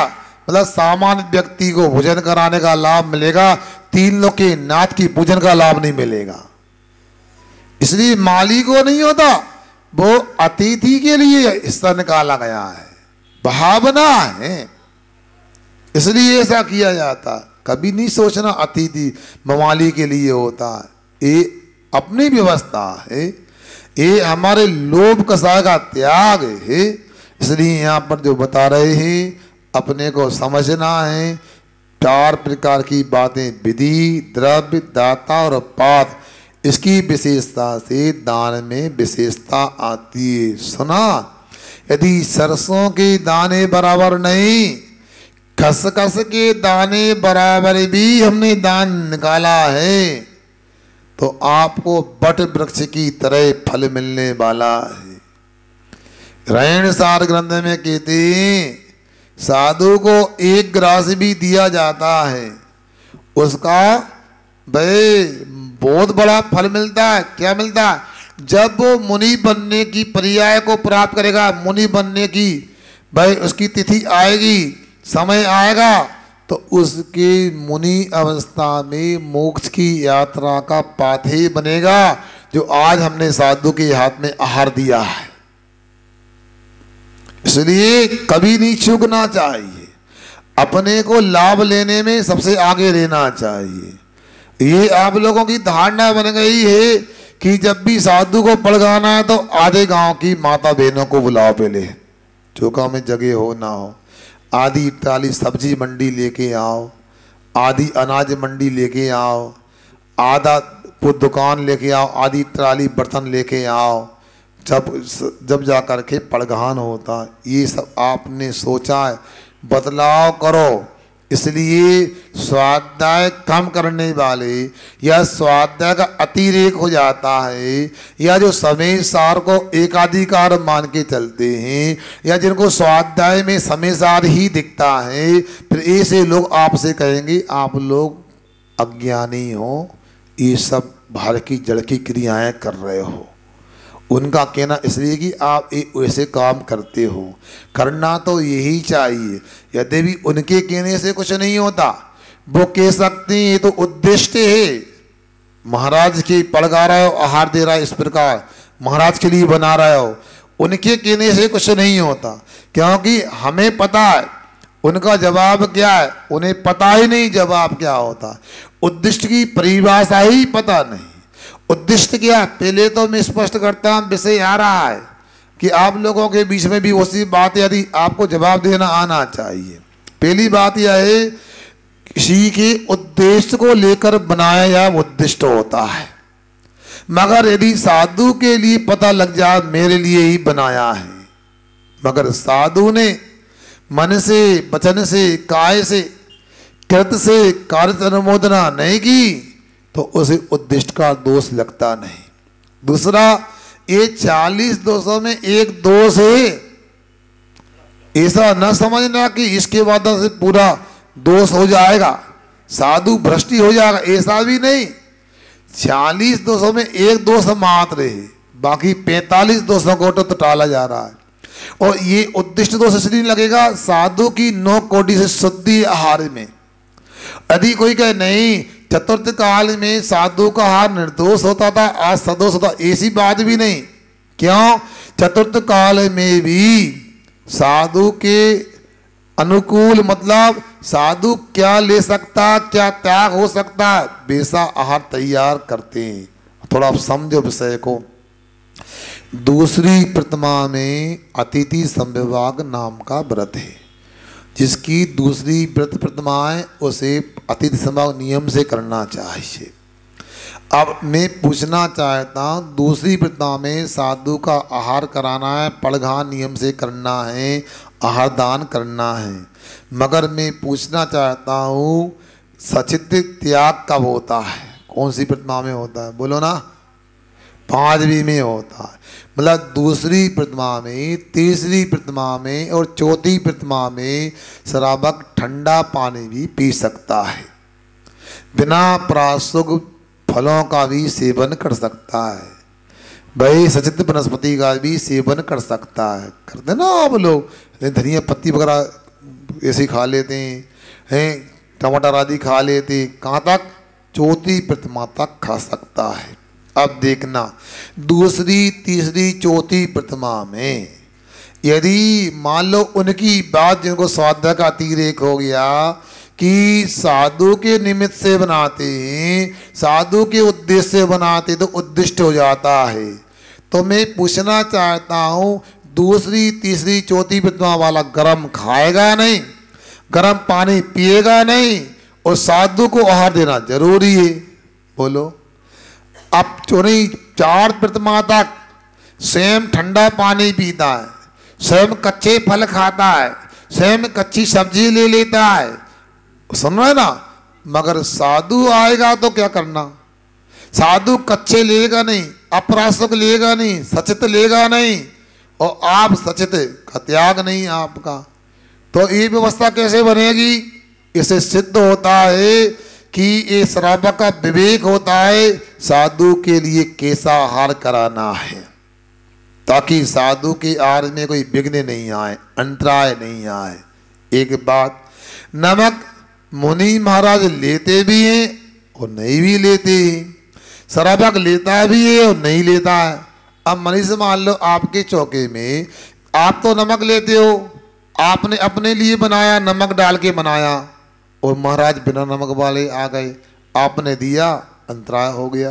मतलब सामान्य व्यक्ति को भोजन कराने का लाभ मिलेगा, तीन लोग के नाथ की पूजन का लाभ नहीं मिलेगा। इसलिए माली को नहीं होता, वो अतिथि के लिए हिस्सा निकाला गया है, भावना है, इसलिए ऐसा किया जाता। कभी नहीं सोचना अतिथि मवाली के लिए होता है, ये अपनी व्यवस्था है, ये हमारे लोभ कसाय का त्याग है। इसलिए यहाँ पर जो बता रहे हैं अपने को समझना है। 4 प्रकार की बातें, विधि, द्रव्य, दाता और पात्र, इसकी विशेषता से दान में विशेषता आती है। सुना, यदि सरसों के दाने बराबर नहीं, खसखस के दाने बराबर भी हमने दान निकाला है तो आपको बट वृक्ष की तरह फल मिलने वाला है। रैण सार ग्रंथ में कहते हैं साधु को 1 ग्रास भी दिया जाता है, उसका भाई बहुत बड़ा फल मिलता है। क्या मिलता है? जब वो मुनि बनने की पर्याय को प्राप्त करेगा, मुनि बनने की भाई उसकी तिथि आएगी, समय आएगा, तो उसके मुनि अवस्था में मोक्ष की यात्रा का पाथेय बनेगा, जो आज हमने साधु के हाथ में आहार दिया है। इसलिए कभी नहीं चूकना चाहिए, अपने को लाभ लेने में सबसे आगे रहना चाहिए। ये आप लोगों की धारणा बन गई है कि जब भी साधु को पड़गाना है तो आधे गांव की माता बहनों को बुलाओ, पहले चौका में जगह हो ना हो, आधी ट्राली सब्जी मंडी लेके आओ, आधी अनाज मंडी लेके आओ, आधा दुकान लेके आओ, आधी ट्राली बर्तन लेके आओ, जब जा कर के पड़गान होता। ये सब आपने सोचा है, बदलाव करो। इसलिए स्वाध्याय कम करने वाले या स्वाध्याय का अतिरेक हो जाता है, या जो समय सार को एकाधिकार मान के चलते हैं, या जिनको स्वाध्याय में समय सार ही दिखता है, फिर ऐसे लोग आपसे कहेंगे आप लोग अज्ञानी हो, ये सब बाहर की जड़ की क्रियाएं कर रहे हो। उनका कहना इसलिए कि आप एक वैसे काम करते हो, करना तो यही चाहिए। यदि भी उनके कहने से कुछ नहीं होता, वो कह सकते हैं ये तो उद्दिष्ट है, महाराज के पड़गा रहे हो, आहार दे रहा है, इस प्रकार महाराज के लिए बना रहे हो, उनके कहने से कुछ नहीं होता। क्योंकि हमें पता है उनका जवाब क्या है, उन्हें पता ही नहीं जवाब क्या होता, उद्दिष्ट की परिभाषा ही पता नहीं। उद्दिष्ट क्या, पहले तो मैं स्पष्ट करता हूं, विषय आ रहा है कि आप लोगों के बीच में भी उसी बात यदि आपको जवाब देना आना चाहिए। पहली बात यह है किसी के उद्देश्य को लेकर बनाया या उद्दिष्ट होता है, मगर यदि साधु के लिए पता लग जाए मेरे लिए ही बनाया है, मगर साधु ने मन से, वचन से, काय से, कृत से कार्य अनुमोदना नहीं की तो उसे उद्दिष्ट का दोष लगता नहीं। दूसरा, ये 40 दोषों में एक दोष है, ऐसा न समझना कि इसके बाद से पूरा दोष हो जाएगा, साधु भ्रष्टि हो जाएगा, ऐसा भी नहीं। 40 दोषों में एक दोष मात्र है, बाकी 45 दोषों को तो टाला जा रहा है। और ये उद्दिष्ट दोष इसलिए लगेगा साधु की 9 कोटि से शुद्धि आहार में। यदि कोई कहे नहीं चतुर्थ काल में साधु का आहार निर्दोष होता था, आज सदोष होता, ऐसी बात भी नहीं। क्यों? चतुर्थ काल में भी साधु के अनुकूल, मतलब साधु क्या ले सकता, क्या त्याग हो सकता, वैसा आहार तैयार करते हैं। थोड़ा आप समझो विषय को। दूसरी प्रतिमा में अतिथि संविभाग नाम का व्रत है, जिसकी दूसरी व्रत प्रतिमाएं उसे अतिथि संभाग नियम से करना चाहिए। अब मैं पूछना चाहता हूँ, दूसरी प्रतिमा में साधु का आहार कराना है, पड़घान नियम से करना है, आहार दान करना है, मगर मैं पूछना चाहता हूँ सचित त्याग कब होता है? कौन सी प्रतिमा में होता है? बोलो ना। 5वीं में होता है। मतलब दूसरी प्रतिमा में, तीसरी प्रतिमा में और चौथी प्रतिमा में श्रावक ठंडा पानी भी पी सकता है, बिना प्राशुक फलों का भी सेवन कर सकता है, भाई सचित वनस्पति का भी सेवन कर सकता है। करते ना आप लोग, धनिया पत्ती वगैरह ऐसे खा लेते हैं, टमाटर आदि खा लेते, कहाँ तक? चौथी प्रतिमा तक खा सकता है। अब देखना दूसरी तीसरी चौथी प्रतिमा में यदि मान लो उनकी बात जिनको स्वाध्याय का अतिरेक हो गया कि साधु के निमित्त से बनाते हैं, साधु के उद्देश्य से बनाते तो उद्दिष्ट हो जाता है। तो मैं पूछना चाहता हूँ दूसरी तीसरी चौथी प्रतिमा वाला गरम खाएगा नहीं, गरम पानी पिएगा नहीं, और साधु को आहार देना जरूरी है। बोलो, अब चोरी 4 प्रतिमा तक स्वयं ठंडा पानी पीता है, स्वयं कच्चे फल खाता है, स्वयं कच्ची सब्जी ले लेता है, सुन रहे ना। मगर साधु आएगा तो क्या करना? साधु कच्चे लेगा नहीं, अप्रासक लेगा नहीं, सचित लेगा नहीं, और आप सचित का त्याग नहीं आपका, तो ये व्यवस्था कैसे बनेगी? इसे सिद्ध होता है कि ये श्रावक का विवेक होता है, साधु के लिए कैसा आहार कराना है, ताकि साधु के आहार में कोई विघ्न नहीं आए, अंतराय नहीं आए। एक बात, नमक मुनि महाराज लेते भी हैं और नहीं भी लेते हैं, श्रावक लेता भी है और नहीं लेता है। अब मनीष मान लो आपके चौके में आप तो नमक लेते हो, आपने अपने लिए बनाया, नमक डाल के बनाया, और महाराज बिना नमक वाले आ गए, आपने दिया, अंतराय हो गया।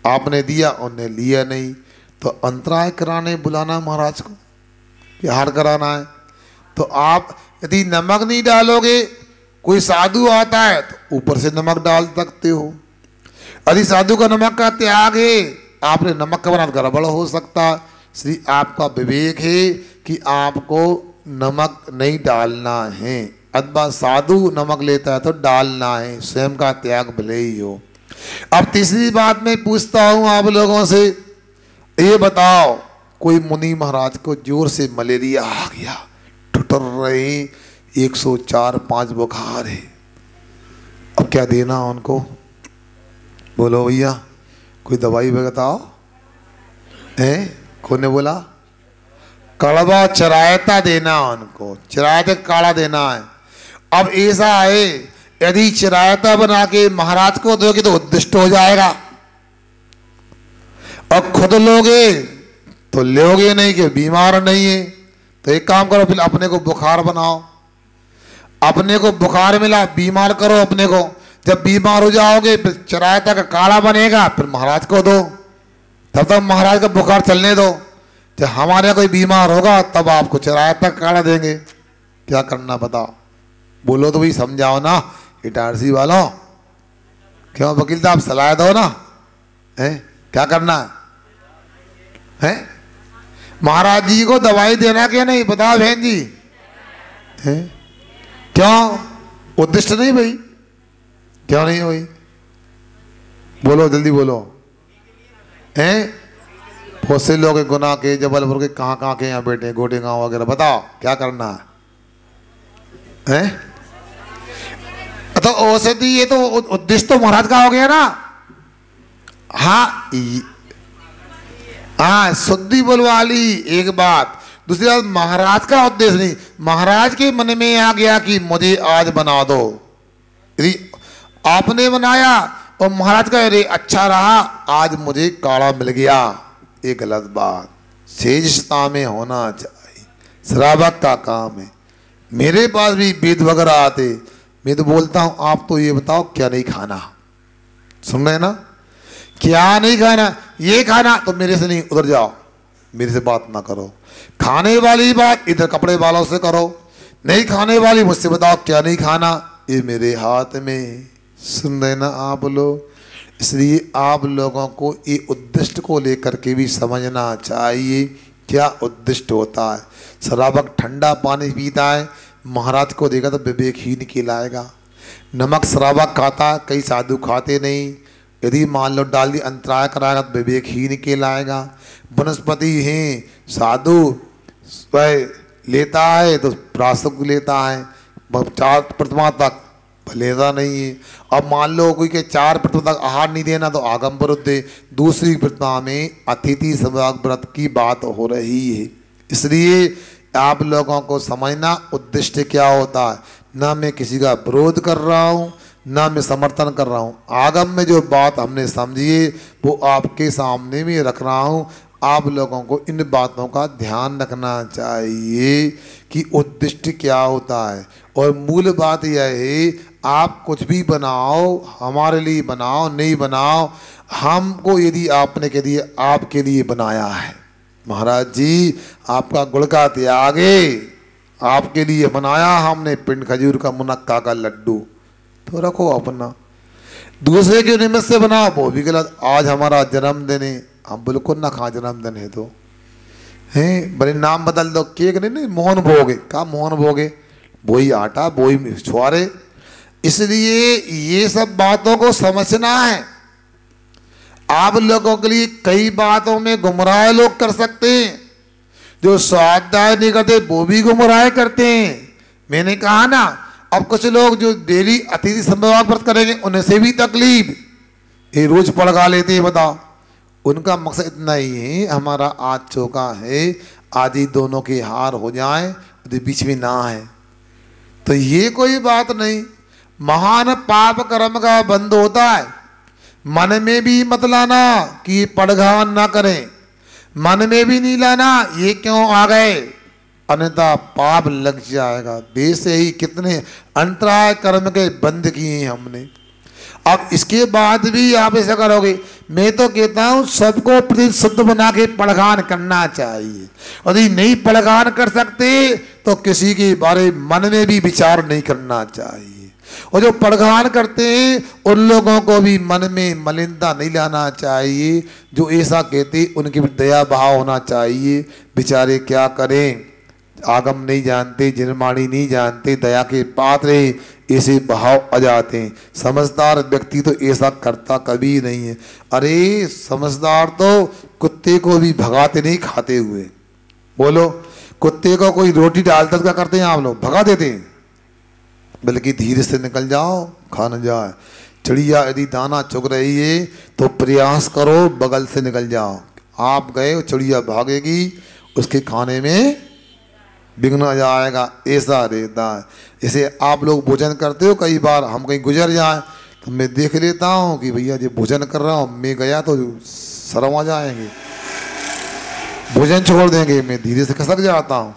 आपने दिया, उन्हें लिया नहीं, तो अंतराय कराने बुलाना महाराज को, आहार कराना है। तो आप यदि नमक नहीं डालोगे, कोई साधु आता है तो ऊपर से नमक डाल सकते हो। यदि साधु का नमक का त्याग है, आपने नमक का बना गड़बड़ हो सकता। श्री आपका विवेक है कि आपको नमक नहीं डालना है, अथवा साधु नमक लेता है तो डालना है, स्वयं का त्याग भले ही हो। अब तीसरी बात मैं पूछता हूं आप लोगों से, ये बताओ कोई मुनि महाराज को जोर से मलेरिया आ गया, टुटर रहे, 104-5 बुखार है, अब क्या देना उनको? बोलो भैया, कोई दवाई बताओ। कौन ने बोला? कड़वा चरायता देना उनको, चरायता काढ़ा देना है। अब ऐसा है, यदि चरायता बना के महाराज को दोगे तो उद्दिष्ट हो जाएगा, और खुद लोगे तो लोगे नहीं कि बीमार नहीं है। तो एक काम करो, फिर अपने को बुखार बनाओ, अपने को बुखार मिला, बीमार करो अपने को। जब बीमार हो जाओगे फिर चरायता का काढ़ा बनेगा, फिर महाराज को दो, तब तक महाराज का बुखार चलने दो। जब हमारे कोई बीमार होगा तब आपको चरायता का काढ़ा देंगे। क्या करना बताओ? बोलो तो भाई, समझाओ ना इटारसी वालों। क्यों वकील साहब, सलाह दो ना, है क्या करना है? महाराज जी को दवाई देना क्या नहीं? बताओ बहन जी, है क्यों? उद्दिष्ट नहीं भाई, क्यों नहीं हुई? बोलो जल्दी बोलो। हैं बहुत से लोग गुना के, जबलपुर के, कहाँ के यहाँ बैठे, गोटे गांव वगैरह, बताओ क्या करना है? तो औषधि, ये तो उद्देश्य तो महाराज का हो गया ना। हाँ हाँ, शुद्धि बोलवा ली एक बात। दूसरी बात, महाराज का उद्देश्य नहीं, महाराज के मन में आ गया कि मुझे आज बना दो। यदि आपने बनाया और महाराज का अरे अच्छा रहा, आज मुझे काढ़ा मिल गया, ये गलत बात। सेजता में होना चाहिए, श्रावक का काम है। मेरे पास भी वेद वगैरह आते, मैं तो बोलता हूँ आप तो ये बताओ क्या नहीं खाना, सुन रहे ना? क्या नहीं खाना, ये खाना तो मेरे से नहीं, उधर जाओ, मेरे से बात ना करो। खाने वाली बात इधर कपड़े वालों से करो, नहीं खाने वाली मुझसे बताओ क्या नहीं खाना, ये मेरे हाथ में। सुन रहे ना आप लोग? इसलिए आप लोगों को ये उद्दिष्ट को लेकर के भी समझना चाहिए, क्या उद्दिष्ट होता है। श्रावक ठंडा पानी पीता है, महाराज को देगा तो विवेकहीन कहलाएगा। नमक श्रावक खाता, कई साधु खाते नहीं, यदि मान लो डाल दी अंतराय कराएगा तो विवेकहीन कहलाएगा। वनस्पति हैं, साधु लेता है तो प्रासक लेता है, 4 प्रतिमा तक लेता नहीं है। अब मान लो कोई के 4 प्रतिमा तक आहार नहीं देना तो आगम विरुद्ध है। दूसरी प्रतिमा में अतिथि सभाग व्रत की बात हो रही है, इसलिए आप लोगों को समझना उद्देश्य क्या होता है। ना मैं किसी का विरोध कर रहा हूँ, ना मैं समर्थन कर रहा हूँ। आगम में जो बात हमने समझी है वो आपके सामने में रख रहा हूँ। आप लोगों को इन बातों का ध्यान रखना चाहिए कि उद्देश्य क्या होता है। और मूल बात यह है, आप कुछ भी बनाओ, हमारे लिए बनाओ नहीं बनाओ, हमको यदि आपने कह दिया आपके लिए बनाया है, महाराज जी आपका गुड़ का त्याग है, आपके लिए बनाया हमने पिंड खजूर का मुनक्का का लड्डू, तो रखो अपना। दूसरे के निमित्त से बनाओ वो भी गलत। आज हमारा जन्मदिन है, हम बिल्कुल ना खा, जन्मदिन है तो हैं बड़े नाम बदल दो, केक नहीं मोहन भोग है, कहा मोहन भोग है, वही आटा वही छुआरे। इसलिए ये सब बातों को समझना है। आप लोगों के लिए कई बातों में गुमराह लोग कर सकते हैं, जो स्वाध्याय नहीं करते वो भी गुमराह करते हैं। मैंने कहा ना, अब कुछ लोग जो डेली अतिथि संभव व्रत करेंगे उन्हें से भी तकलीफ, ये रोज पड़गा लेते हैं, बताओ। उनका मकसद इतना ही है, हमारा आज चौका है, आज ही दोनों के हार हो जाए, बीच में ना है तो ये कोई बात नहीं। महान पाप कर्म का बंद होता है। मन में भी मत लाना कि पड़घान ना करें, मन में भी नहीं लाना ये क्यों आ गए, अन्यथा पाप लग जाएगा। देश से ही कितने अंतराय कर्म के बंद किए हैं हमने। अब इसके बाद भी आप ऐसा करोगे, मैं तो कहता हूं सबको प्रति शुद्ध बना के पड़घान करना चाहिए। और यदि नहीं पड़घान कर सकते तो किसी के बारे मन में भी विचार नहीं करना चाहिए। और जो पड़घान करते हैं उन लोगों को भी मन में मलिनता नहीं लाना चाहिए। जो ऐसा कहते उनके भी दया भाव होना चाहिए। बेचारे क्या करें, आगम नहीं जानते, जिनमाणी नहीं जानते, दया के पात्र ऐसे भाव आ जाते हैं। समझदार व्यक्ति तो ऐसा करता कभी नहीं है। अरे समझदार तो कुत्ते को भी भगाते नहीं खाते हुए। बोलो, कुत्ते को कोई रोटी डालता क्या करते हैं आप लोग, भगा देते हैं, बल्कि धीरे से निकल जाओ, खा न जाए। चिड़िया यदि दाना चुग रही है तो प्रयास करो बगल से निकल जाओ। आप गए, चिड़िया भागेगी, उसके खाने में विघ्न आ जाएगा, ऐसा रहता है। इसे आप लोग भोजन करते हो, कई बार हम कहीं गुजर जाए तो मैं देख लेता हूँ कि भैया जी भोजन कर रहा हूँ, मैं गया तो शर्म आ जाएंगे, भोजन छोड़ देंगे, मैं धीरे से खसक जाता हूँ।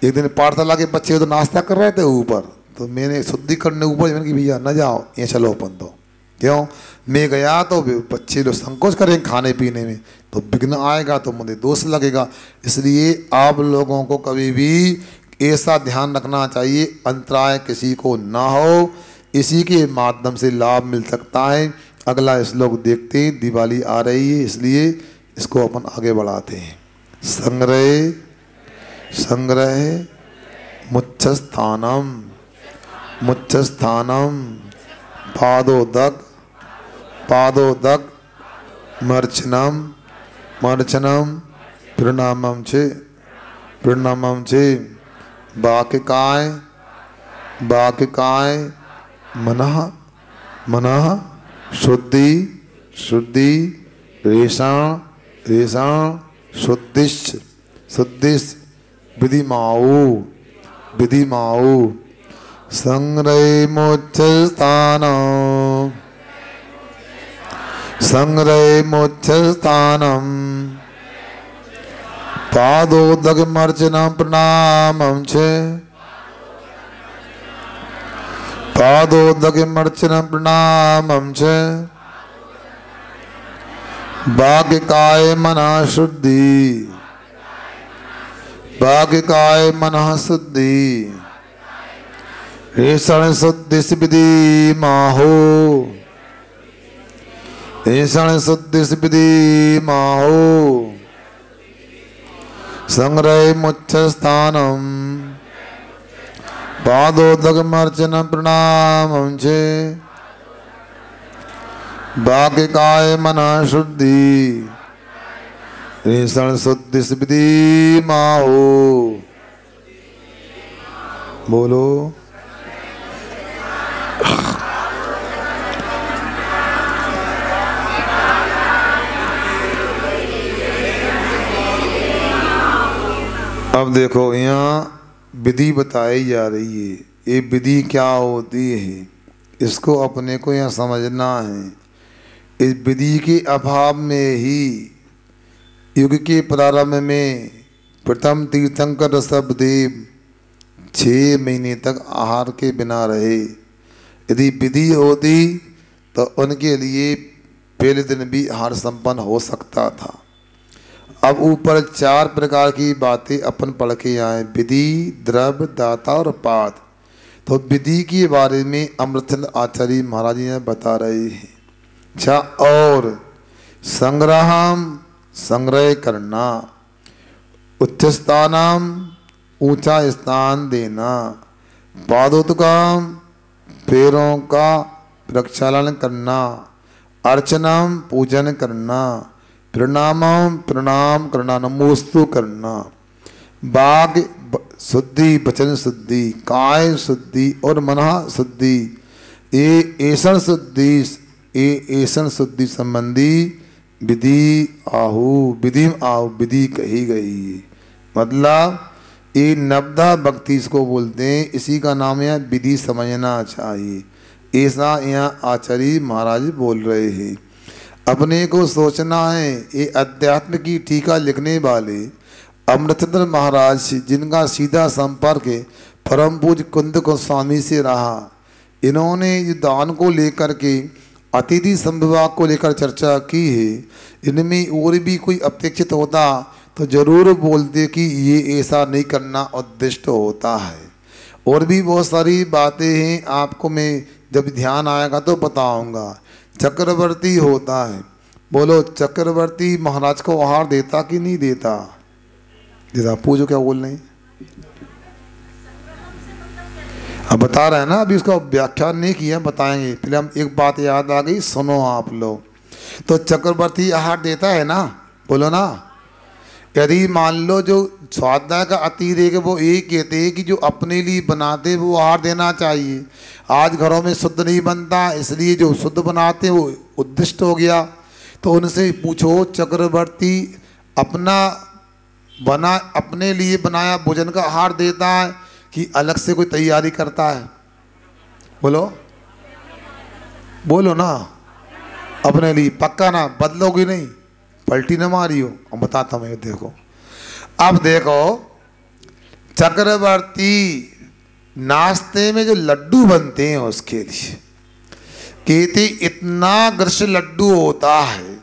एक दिन पाठशाला के बच्चे तो नाश्ता कर रहे थे ऊपर, तो मैंने शुद्धि करने ऊपर मैंने कि भैया न जाओ, ये चलो अपन तो, क्यों मैं गया तो बच्चे लोग संकोच करेंगे खाने पीने में, तो विघ्न आएगा तो मुझे दोष लगेगा। इसलिए आप लोगों को कभी भी ऐसा ध्यान रखना चाहिए, अंतराय किसी को ना हो, इसी के माध्यम से लाभ मिल सकता है। अगला श्लोक देखते हैं, दिवाली आ रही है इसलिए इसको अपन आगे बढ़ाते हैं। संग्रह संग्रह मुच्छस्थानम मुच्छस्थानम पादोदक पादोदक मर्चनम मर्चनम प्रणामम चे वाक्यकाय वाक्यकाय मनः मनः शुद्धि शुद्धि रेषण रेषण शुद्धिश्च शुद्धिश्च विधिमाऊ विधिमाऊ संग्रह मुच्छस्थानम संग्रह मुच्छस्थानम पादोदकमर्चनं प्रणामं च पादोदकमर्चनं प्रणामं च वाक्यकाय मनः शुद्धि वाक्यकाय मनः शुद्धि रेषण शुद्धिश्च विधिमाहो रेषण शुद्धिश्च विधिमाहो संग्रह मुच्छस्थानम पादोदकमर्चनं प्रणामं च वाक्यकाय मनः शुद्धि रेषण शुद्धिश्च विधिमाहो। बोलो अब देखो यहाँ विधि बताई जा रही है। ये विधि क्या होती है इसको अपने को यहाँ समझना है। इस विधि के अभाव में ही युग के प्रारंभ में प्रथम तीर्थंकर ऋषभदेव 6 महीने तक आहार के बिना रहे। यदि विधि होती तो उनके लिए पहले दिन भी आहार संपन्न हो सकता था। अब ऊपर 4 प्रकार की बातें अपन पढ़ के आए, विधि, द्रव्य, दाता और पाद। तो विधि के बारे में अमृतचंद आचार्य महाराज जी बता रहे हैं। अच्छा, और संग्रहम संग्रह करना, उच्च स्थानम ऊंचा स्थान देना, पादोदकम पैरों का प्रक्षालन करना, अर्चनम पूजन करना, प्रणामम प्रणाम करना, नमोस्तु करना, वाग शुद्धि, वचन शुद्धि, काय शुद्धि और मनः शुद्धि, ऐसन शुद्धि संबंधी विधि आहु विधि कही गई। मतलब ये नवधा भक्ति इसको बोलते हैं, इसी का नाम है विधि समझना चाहिए। ऐसा यहाँ आचार्य महाराज बोल रहे हैं। अपने को सोचना है, ये अध्यात्म की टीका लिखने वाले अमृतचंद्र महाराज जिनका सीधा संपर्क परम पूज्य कुंद गोस्वामी से रहा, इन्होंने दान को लेकर के अतिथि संविभाग को लेकर चर्चा की है। इनमें और भी कोई अपेक्षित होता तो जरूर बोलते कि ये ऐसा नहीं करना उद्दिष्ट होता है। और भी बहुत सारी बातें हैं, आपको मैं जब ध्यान आएगा तो बताऊंगा। चक्रवर्ती होता है, बोलो चक्रवर्ती महाराज को आहार देता कि नहीं देता? देता। पूछो क्या बोल रहे? अब बता रहे हैं ना, अभी उसका व्याख्यान नहीं किया, बताएंगे। पहले हम एक बात याद आ गई, सुनो आप लोग। तो चक्रवर्ती आहार देता है ना, बोलो ना। यदि मान लो जो स्वाध्याय का अतिरेक वो ये कहते हैं कि जो अपने लिए बनाते वो आहार देना चाहिए। आज घरों में शुद्ध नहीं बनता, इसलिए जो शुद्ध बनाते वो उद्दिष्ट हो गया। तो उनसे पूछो, चक्रवर्ती अपने लिए बनाया भोजन का आहार देता है कि अलग से कोई तैयारी करता है? बोलो बोलो ना। अपने लिए पक्का ना, बदलोगी नहीं, पलटी न मारी हो। अब बताता मैं, देखो। अब देखो, चक्रवर्ती नाश्ते में जो लड्डू बनते हैं उसके लिए कहते इतना ग्रस लड्डू होता है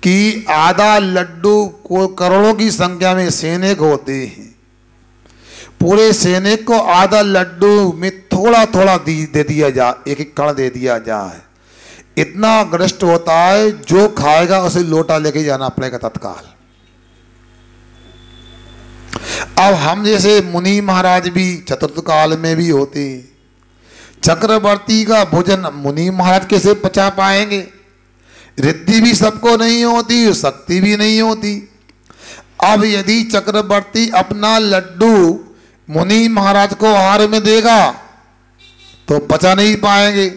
कि आधा लड्डू को करोड़ों की संख्या में सैनिक होते हैं। पूरे सैनिक को आधा लड्डू में थोड़ा थोड़ा दे दिया जाए, एक एक कण दे दिया जाए। इतना ग्रस्त होता है, जो खाएगा उसे लोटा लेके जाना पड़ेगा तत्काल। अब हम जैसे मुनि महाराज भी चतुर्थ काल में भी होते, चक्रवर्ती का भोजन मुनि महाराज कैसे पचा पाएंगे? रिद्धि भी सबको नहीं होती, शक्ति भी नहीं होती। अब यदि चक्रवर्ती अपना लड्डू मुनि महाराज को आहार में देगा तो पचा नहीं पाएंगे,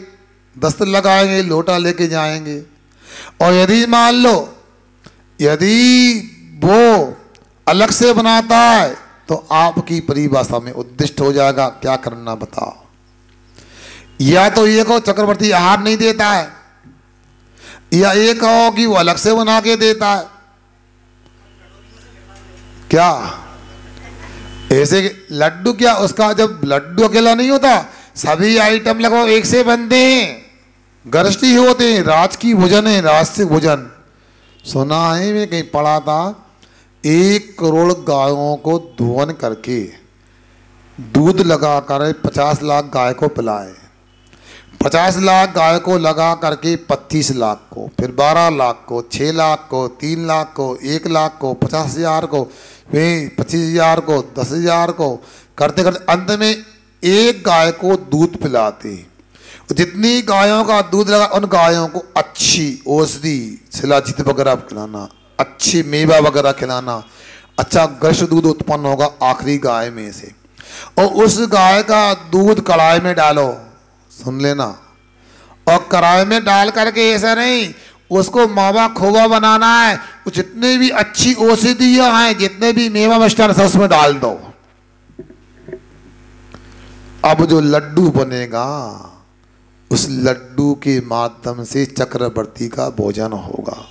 दस्त लगाएंगे, लोटा लेके जाएंगे। और यदि मान लो यदि वो अलग से बनाता है तो आपकी परिभाषा में उद्दिष्ट हो जाएगा। क्या करना बताओ? या तो ये कहो चक्रवर्ती आहार नहीं देता है, या ये कहो कि वो अलग से बना के देता है। क्या ऐसे लड्डू, क्या उसका जब लड्डू अकेला नहीं होता, सभी आइटम लगभग एक से बनते हैं, गृहस्थी होते हैं, राजकीय भोजन है, राजसिक भोजन। सुना है, मैं कहीं पढ़ा था, 1 करोड़ गायों को धुवन करके दूध लगाकर 50 लाख गाय को पिलाए। 50 लाख गाय को लगा करके 25 लाख को, फिर 12 लाख को, 6 लाख को, 3 लाख को, 1 लाख को, 50,000 को, फिर 25,000 को, 10,000 को, करते करते अंत में एक गाय को दूध पिलाते। जितनी गायों का दूध लगा उन गायों को अच्छी औषधि, शिलाजीत वगैरह खिलाना, अच्छी मेवा वगैरह खिलाना, अच्छा गृह दूध उत्पन्न होगा आखिरी गाय में से। और उस गाय का दूध कढ़ाई में डालो, सुन लेना, और कढ़ाई में डाल करके ऐसा नहीं उसको मावा खोवा बनाना है, जितने भी अच्छी औषधियां हैं, जितने भी मेवा मिष्ठान सब उसमें डाल दो। अब जो लड्डू बनेगा उस लड्डू के माध्यम से चक्रवर्ती का भोजन होगा।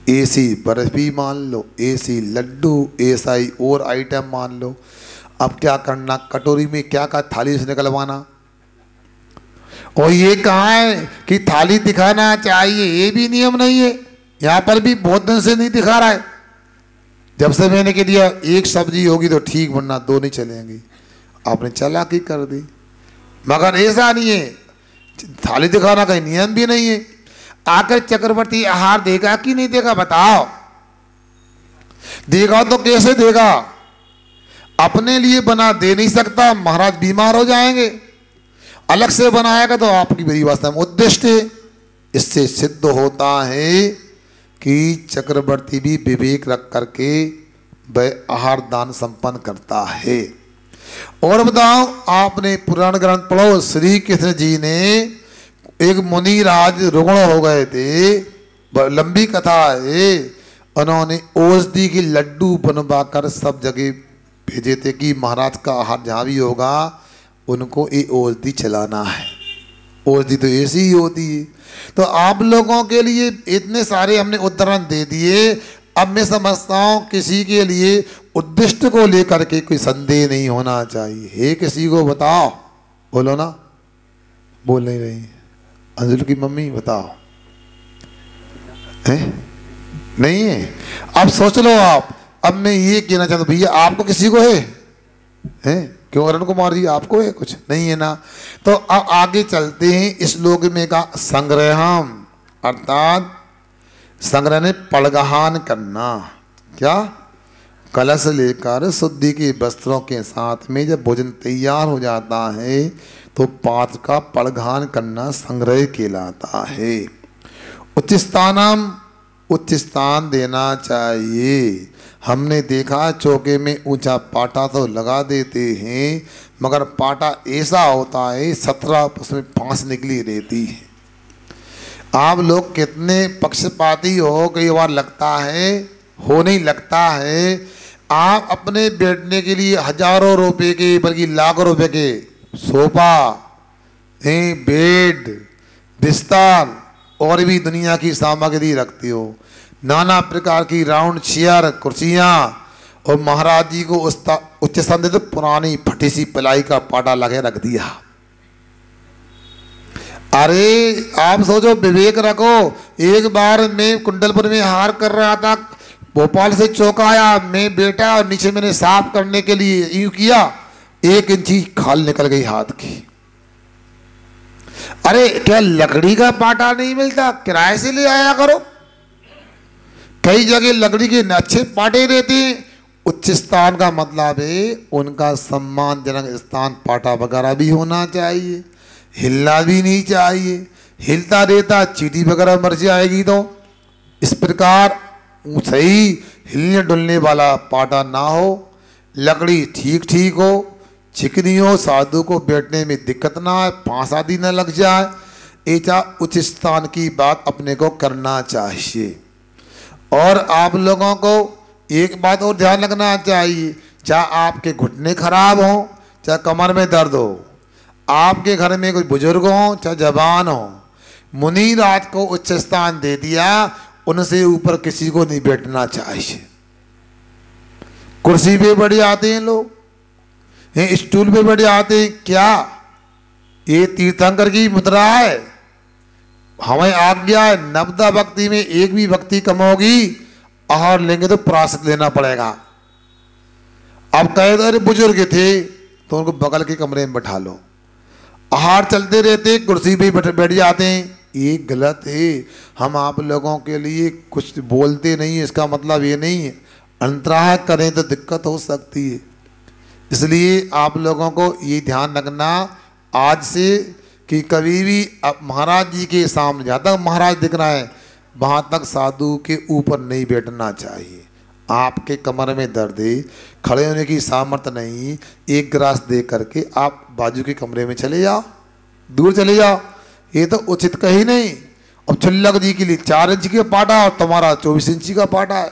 ऐसी बर्फी मान लो, ऐसी लड्डू, ऐसा ही और आइटम मान लो। अब क्या करना, कटोरी में क्या का थाली से निकलवाना। और ये कहा है कि थाली दिखाना चाहिए, ये भी नियम नहीं है। यहाँ पर भी बहुत दिन से नहीं दिखा रहा है। जब से मैंने कह दिया एक सब्जी होगी तो ठीक, वरना दो नहीं चलेंगी, आपने चालाकी कर दी। मगर ऐसा नहीं है, थाली दिखाना का नियम भी नहीं है। आकर चक्रवर्ती आहार देगा कि नहीं देगा बताओ। देगा तो कैसे देगा, अपने लिए बना दे नहीं सकता, महाराज बीमार हो जाएंगे। अलग से बनाएगा तो आपकी मेरी वास्तव में उद्दिष्ट है। इससे सिद्ध होता है कि चक्रवर्ती भी विवेक रख करके वह आहार दान संपन्न करता है। और बताओ, आपने पुराण ग्रंथ पढ़ो, श्री कृष्ण जी ने एक मुनि राज रुग्ण हो गए थे, लंबी कथा है। उन्होंने औषधि के लड्डू बनवा कर सब जगह भेजे थे कि महाराज का आहार जहाँ भी होगा उनको ये औषधि चलाना है। औषधि तो ऐसी ही होती है। तो आप लोगों के लिए इतने सारे हमने उदाहरण दे दिए। अब मैं समझता हूँ किसी के लिए उद्दिष्ट को लेकर के कोई संदेह नहीं होना चाहिए। हे किसी को बताओ, बोलो ना, बोल नहीं रही अंजुल की मम्मी, बताओ है नहीं है। अब सोच लो आप। अब मैं ये कहना चाहता हूँ, भैया आपको किसी को है क्यों अरुण कुमार जी, आपको है कुछ नहीं है ना। तो अब आगे चलते हैं। इस श्लोक में का संग्रहम, अर्थात संग्रह ने पड़गहान करना। क्या, कलश लेकर शुद्धि के वस्त्रों के साथ में जब भोजन तैयार हो जाता है तो पात्र का पड़गहान करना संग्रह कहलाता है। उच्च स्थानम, उच्च स्थान देना चाहिए। हमने देखा चौके में ऊंचा पाटा तो लगा देते हैं, मगर पाटा ऐसा होता है 17 उसमें फांस निकली रहती है। आप लोग कितने पक्षपाती हो, कई बार लगता है, हो नहीं लगता है। आप अपने बैठने के लिए हजारों रुपए के, बल्कि लाखों रुपए के सोफा, बेड, बिस्तर और भी दुनिया की सामग्री रखती हो, नाना प्रकार की राउंड चेयर, कुर्सियाँ, और महाराज जी को उच्च स्थान देते पुरानी फटी सी पिलाई का पाटा लगे रख दिया। अरे आप सोचो, विवेक रखो। एक बार मैं कुंडलपुर में हार कर रहा था, भोपाल से चौका आया, मैं बेटा और नीचे मैंने साफ करने के लिए यूं किया, 1 इंची खाल निकल गई हाथ की। अरे क्या लकड़ी का पाटा नहीं मिलता, किराए से ले आया करो। कई जगह लकड़ी के अच्छे पाटे रहते हैं। उच्च स्थान का मतलब है उनका सम्मानजनक स्थान, पाटा वगैरह भी होना चाहिए, हिलना भी नहीं चाहिए। हिलता रहता चीटी वगैरह मर जाएगी। तो इस प्रकार सही हिलने डुलने वाला पाटा ना हो, लकड़ी ठीक ठीक हो, चिकनी हो, साधु को बैठने में दिक्कत ना आए, फांस आदि न लग जाए। ऐसा उच्च स्थान की बात अपने को करना चाहिए। और आप लोगों को एक बात और ध्यान रखना चाहिए, चाहे आपके घुटने खराब हों, चाहे कमर में दर्द हो, आपके घर में कोई बुजुर्ग हो, चाहे जवान हो, मुनि राज को उच्च स्थान दे दिया, उनसे ऊपर किसी को नहीं बैठना चाहिए। कुर्सी पे बैठ जाते हैं लोग, स्टूल पे बैठ जाते हैं। क्या ये तीर्थंकर की मुद्रा है? हमें आज्ञा है, नवदा भक्ति में एक भी भक्ति कम होगी, आहार लेंगे तो प्रायश्चित लेना पड़ेगा। अब कहे अरे बुजुर्ग थे तो उनको बगल के कमरे में बैठा लो। आहार चलते रहते कुर्सी पे बैठ जाते हैं, ये गलत है। हम आप लोगों के लिए कुछ बोलते नहीं है, इसका मतलब ये नहीं है अंतराह करें तो दिक्कत हो सकती है। इसलिए आप लोगों को ये ध्यान रखना आज से कि कभी भी अब महाराज जी के सामने, जहाँ तक महाराज दिख रहा है वहाँ तक साधु के ऊपर नहीं बैठना चाहिए। आपके कमर में दर्द है, खड़े होने की सामर्थ्य नहीं, एक गिलास दे करके आप बाजू के कमरे में चले जाओ, दूर चले जाओ, ये तो उचित कहीं नहीं। अब छुल्लक जी के लिए 4 इंच का पाटा और तुम्हारा 24 इंची का पाटा है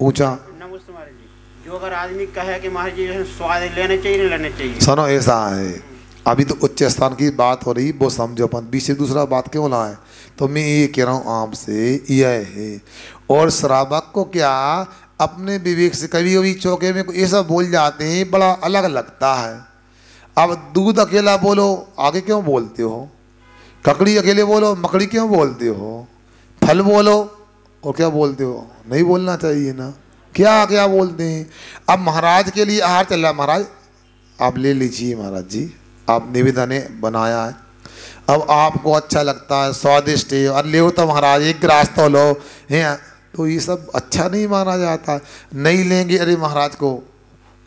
ऊंचा। नमस्ते महाराज जी। जो अगर आदमी कहे कि महाराज जी स्वाद लेने चाहिए नहीं लेने चाहिए, सुनो ऐसा है, अभी तो उच्च स्थान की बात हो रही, वो समझो अपन बीच से दूसरा बात क्यों लाए। तो मैं ये कह रहा हूँ आपसे यह है। और श्रावक को क्या अपने विवेक से कभी कभी चौके में ऐसा बोल जाते हैं बड़ा अलग लगता है। अब दूध अकेला बोलो आगे क्यों बोलते हो, ककड़ी अकेले बोलो मकड़ी क्यों बोलते हो, फल बोलो और क्या बोलते हो, नहीं बोलना चाहिए ना, क्या क्या बोलते हैं। अब महाराज के लिए आहार चल रहा, महाराज आप ले लीजिए, महाराज जी आप निवेदन ने बनाया है, अब आपको अच्छा लगता है स्वादिष्ट है और ले तो महाराज एक गिलास तो लो है, तो ये सब अच्छा नहीं माना जाता। नहीं लेंगे, अरे महाराज को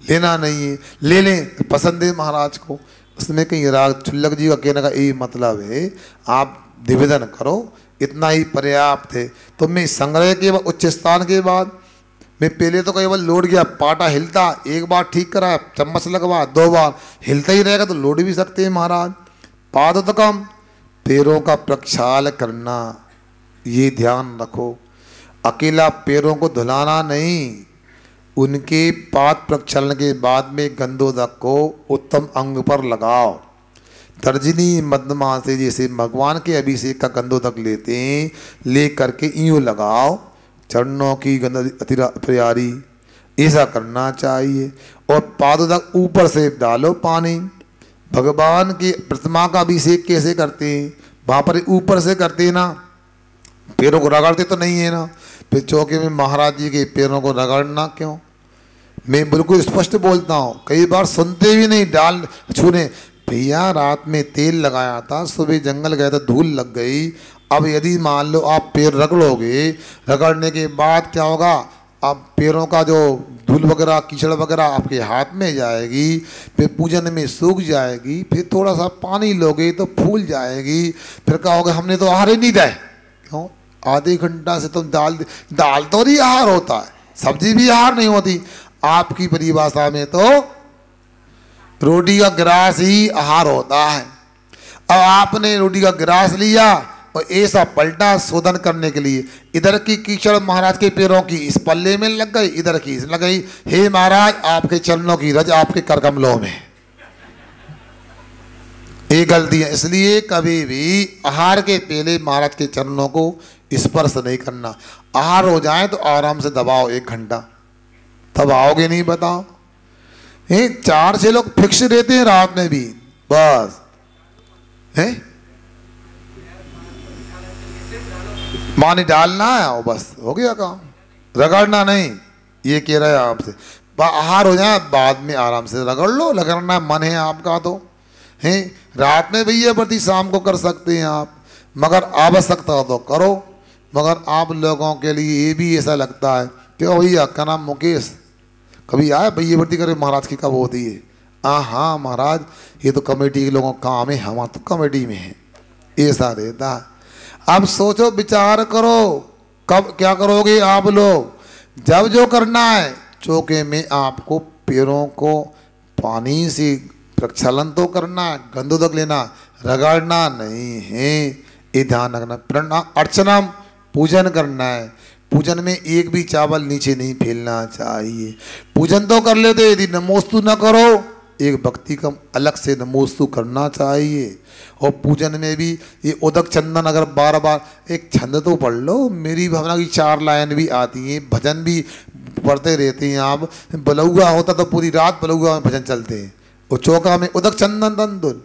लेना नहीं है, ले लें पसंद है महाराज को, उसमें कहीं राग। छुल्लक जी का कहने का यही मतलब है आप निवेदन करो इतना ही पर्याप्त है। तो मैं संग्रह के बाद उच्च स्थान के बाद मैं पहले तो केवल लोड गया, पाटा हिलता, एक बार ठीक करा चम्मच लगवा 2 बार हिलता ही रहेगा तो लोड भी सकते हैं महाराज। पादोदकम पैरों का प्रक्षाल करना, ये ध्यान रखो, अकेला पैरों को धुलाना नहीं, उनके पाद प्रक्षालन के बाद में गंधोदक को उत्तम अंग पर लगाओ। तर्जनी मध्यमा से जैसे भगवान के अभिषेक का गंधोदक लेते हैं, ले करके यूँ लगाओ, चरणों की गंध प्यारी, ऐसा करना चाहिए। और पादोदक ऊपर से डालो पानी। भगवान की प्रतिमा का अभिषेक कैसे करते हैं, वहाँ पर ऊपर से करते हैं ना, पैरों को रगड़ते तो नहीं है ना। फिर चौके में महाराज जी के पैरों को रगड़ना क्यों, मैं बिल्कुल स्पष्ट बोलता हूँ, कई बार सुनते भी नहीं, डाल छूने। भैया रात में तेल लगाया था, सुबह जंगल गया था धूल लग गई, अब यदि मान लो आप पैर रगड़ोगे, रगड़ने के बाद क्या होगा, आप पैरों का जो धूल वगैरह कीचड़ वगैरह आपके हाथ में जाएगी, फिर पूजन में सूख जाएगी, फिर थोड़ा सा पानी लोगे तो फूल जाएगी, फिर कहोगे हमने तो आहार ही नहीं दिया। क्यों, आधे घंटा से तुम दाल तो नहीं आहार होता है, सब्जी भी आहार नहीं होती, आपकी परिभाषा में तो रोटी का गिलास ही आहार होता है। अब आपने रोटी का गिलास लिया और ऐसा पलटा शोधन करने के लिए, इधर की कीचड़ महाराज के पैरों की इस पल्ले में लग गई, इधर की लग गई, हे महाराज आपके चरणों की रज आपके करकमलों में, ये गलती है। इसलिए कभी भी आहार के पहले महाराज के चरणों को स्पर्श नहीं करना। आहार हो जाए तो आराम से दबाओ 1 घंटा, तब आओगे नहीं बताओ। 4-6 लोग फिक्स रहते हैं रात में भी, बस है पानी डालना है और बस हो गया काम, रगड़ना नहीं। ये कह रहे हैं आपसे आहार हो जाए बाद में आराम से रगड़ लो, रगड़ना मन है आपका तो है, रात में भैया प्रति शाम को कर सकते हैं आप, मगर आवश्यकता हो तो करो। मगर आप लोगों के लिए ये भी ऐसा लगता है कि भैया का नाम मुकेश कभी आए भैया भर्ती करे महाराज की कब होती है, हाँ महाराज ये तो कमेटी के लोगों का काम है, हम तो कमेटी में है, ऐसा रहता है। अब सोचो विचार करो कब क्या करोगे आप लोग। जब जो करना है चौके में आपको पैरों को पानी से प्रक्षालन तो करना है, गंधोदक लेना, रगड़ना नहीं है, ये ध्यान रखना। प्रणाम अर्चना पूजन करना है, पूजन में एक भी चावल नीचे नहीं फैलना चाहिए। पूजन तो कर लेते, यदि नमोस्तु न करो एक भक्ति का अलग से नमोस्तु करना चाहिए। और पूजन में भी ये उदक चंदन अगर बार बार एक छंद तो पढ़ लो, मेरी भावना की 4 लाइन भी आती हैं, भजन भी पढ़ते रहते हैं आप। बलौआ होता तो पूरी रात बलौआ में भजन चलते हैं, और चौका में उदक चंदन तंदुल,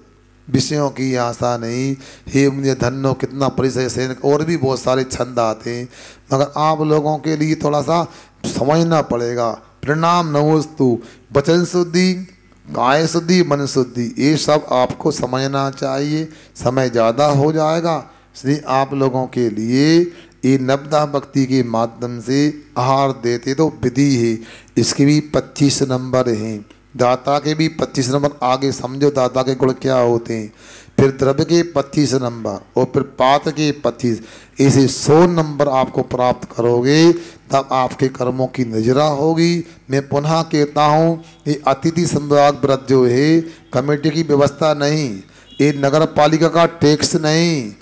विषयों की आशा नहीं, हे मुझे धन्यो कितना परिचय से, और भी बहुत सारे छंद आते हैं, मगर आप लोगों के लिए थोड़ा सा समझना पड़ेगा। प्रणाम नमोस्तु, वचन शुद्धि, काय शुद्धि, मन शुद्धि, ये सब आपको समझना चाहिए। समय ज़्यादा हो जाएगा, इसलिए आप लोगों के लिए ये नवदा भक्ति के माध्यम से आहार देते तो विधि है, इसके भी 25 नंबर हैं, दाता के भी 25 नंबर, आगे समझो दाता के गुण क्या होते हैं। फिर द्रव्य के 25 नंबर और फिर पात्र के 25, ऐसे 100 नंबर आपको प्राप्त करोगे, तब आपके कर्मों की नजरा होगी। मैं पुनः कहता हूँ, ये अतिथि संभाग व्रत जो है कमेटी की व्यवस्था नहीं, ये नगर पालिका का टैक्स नहीं,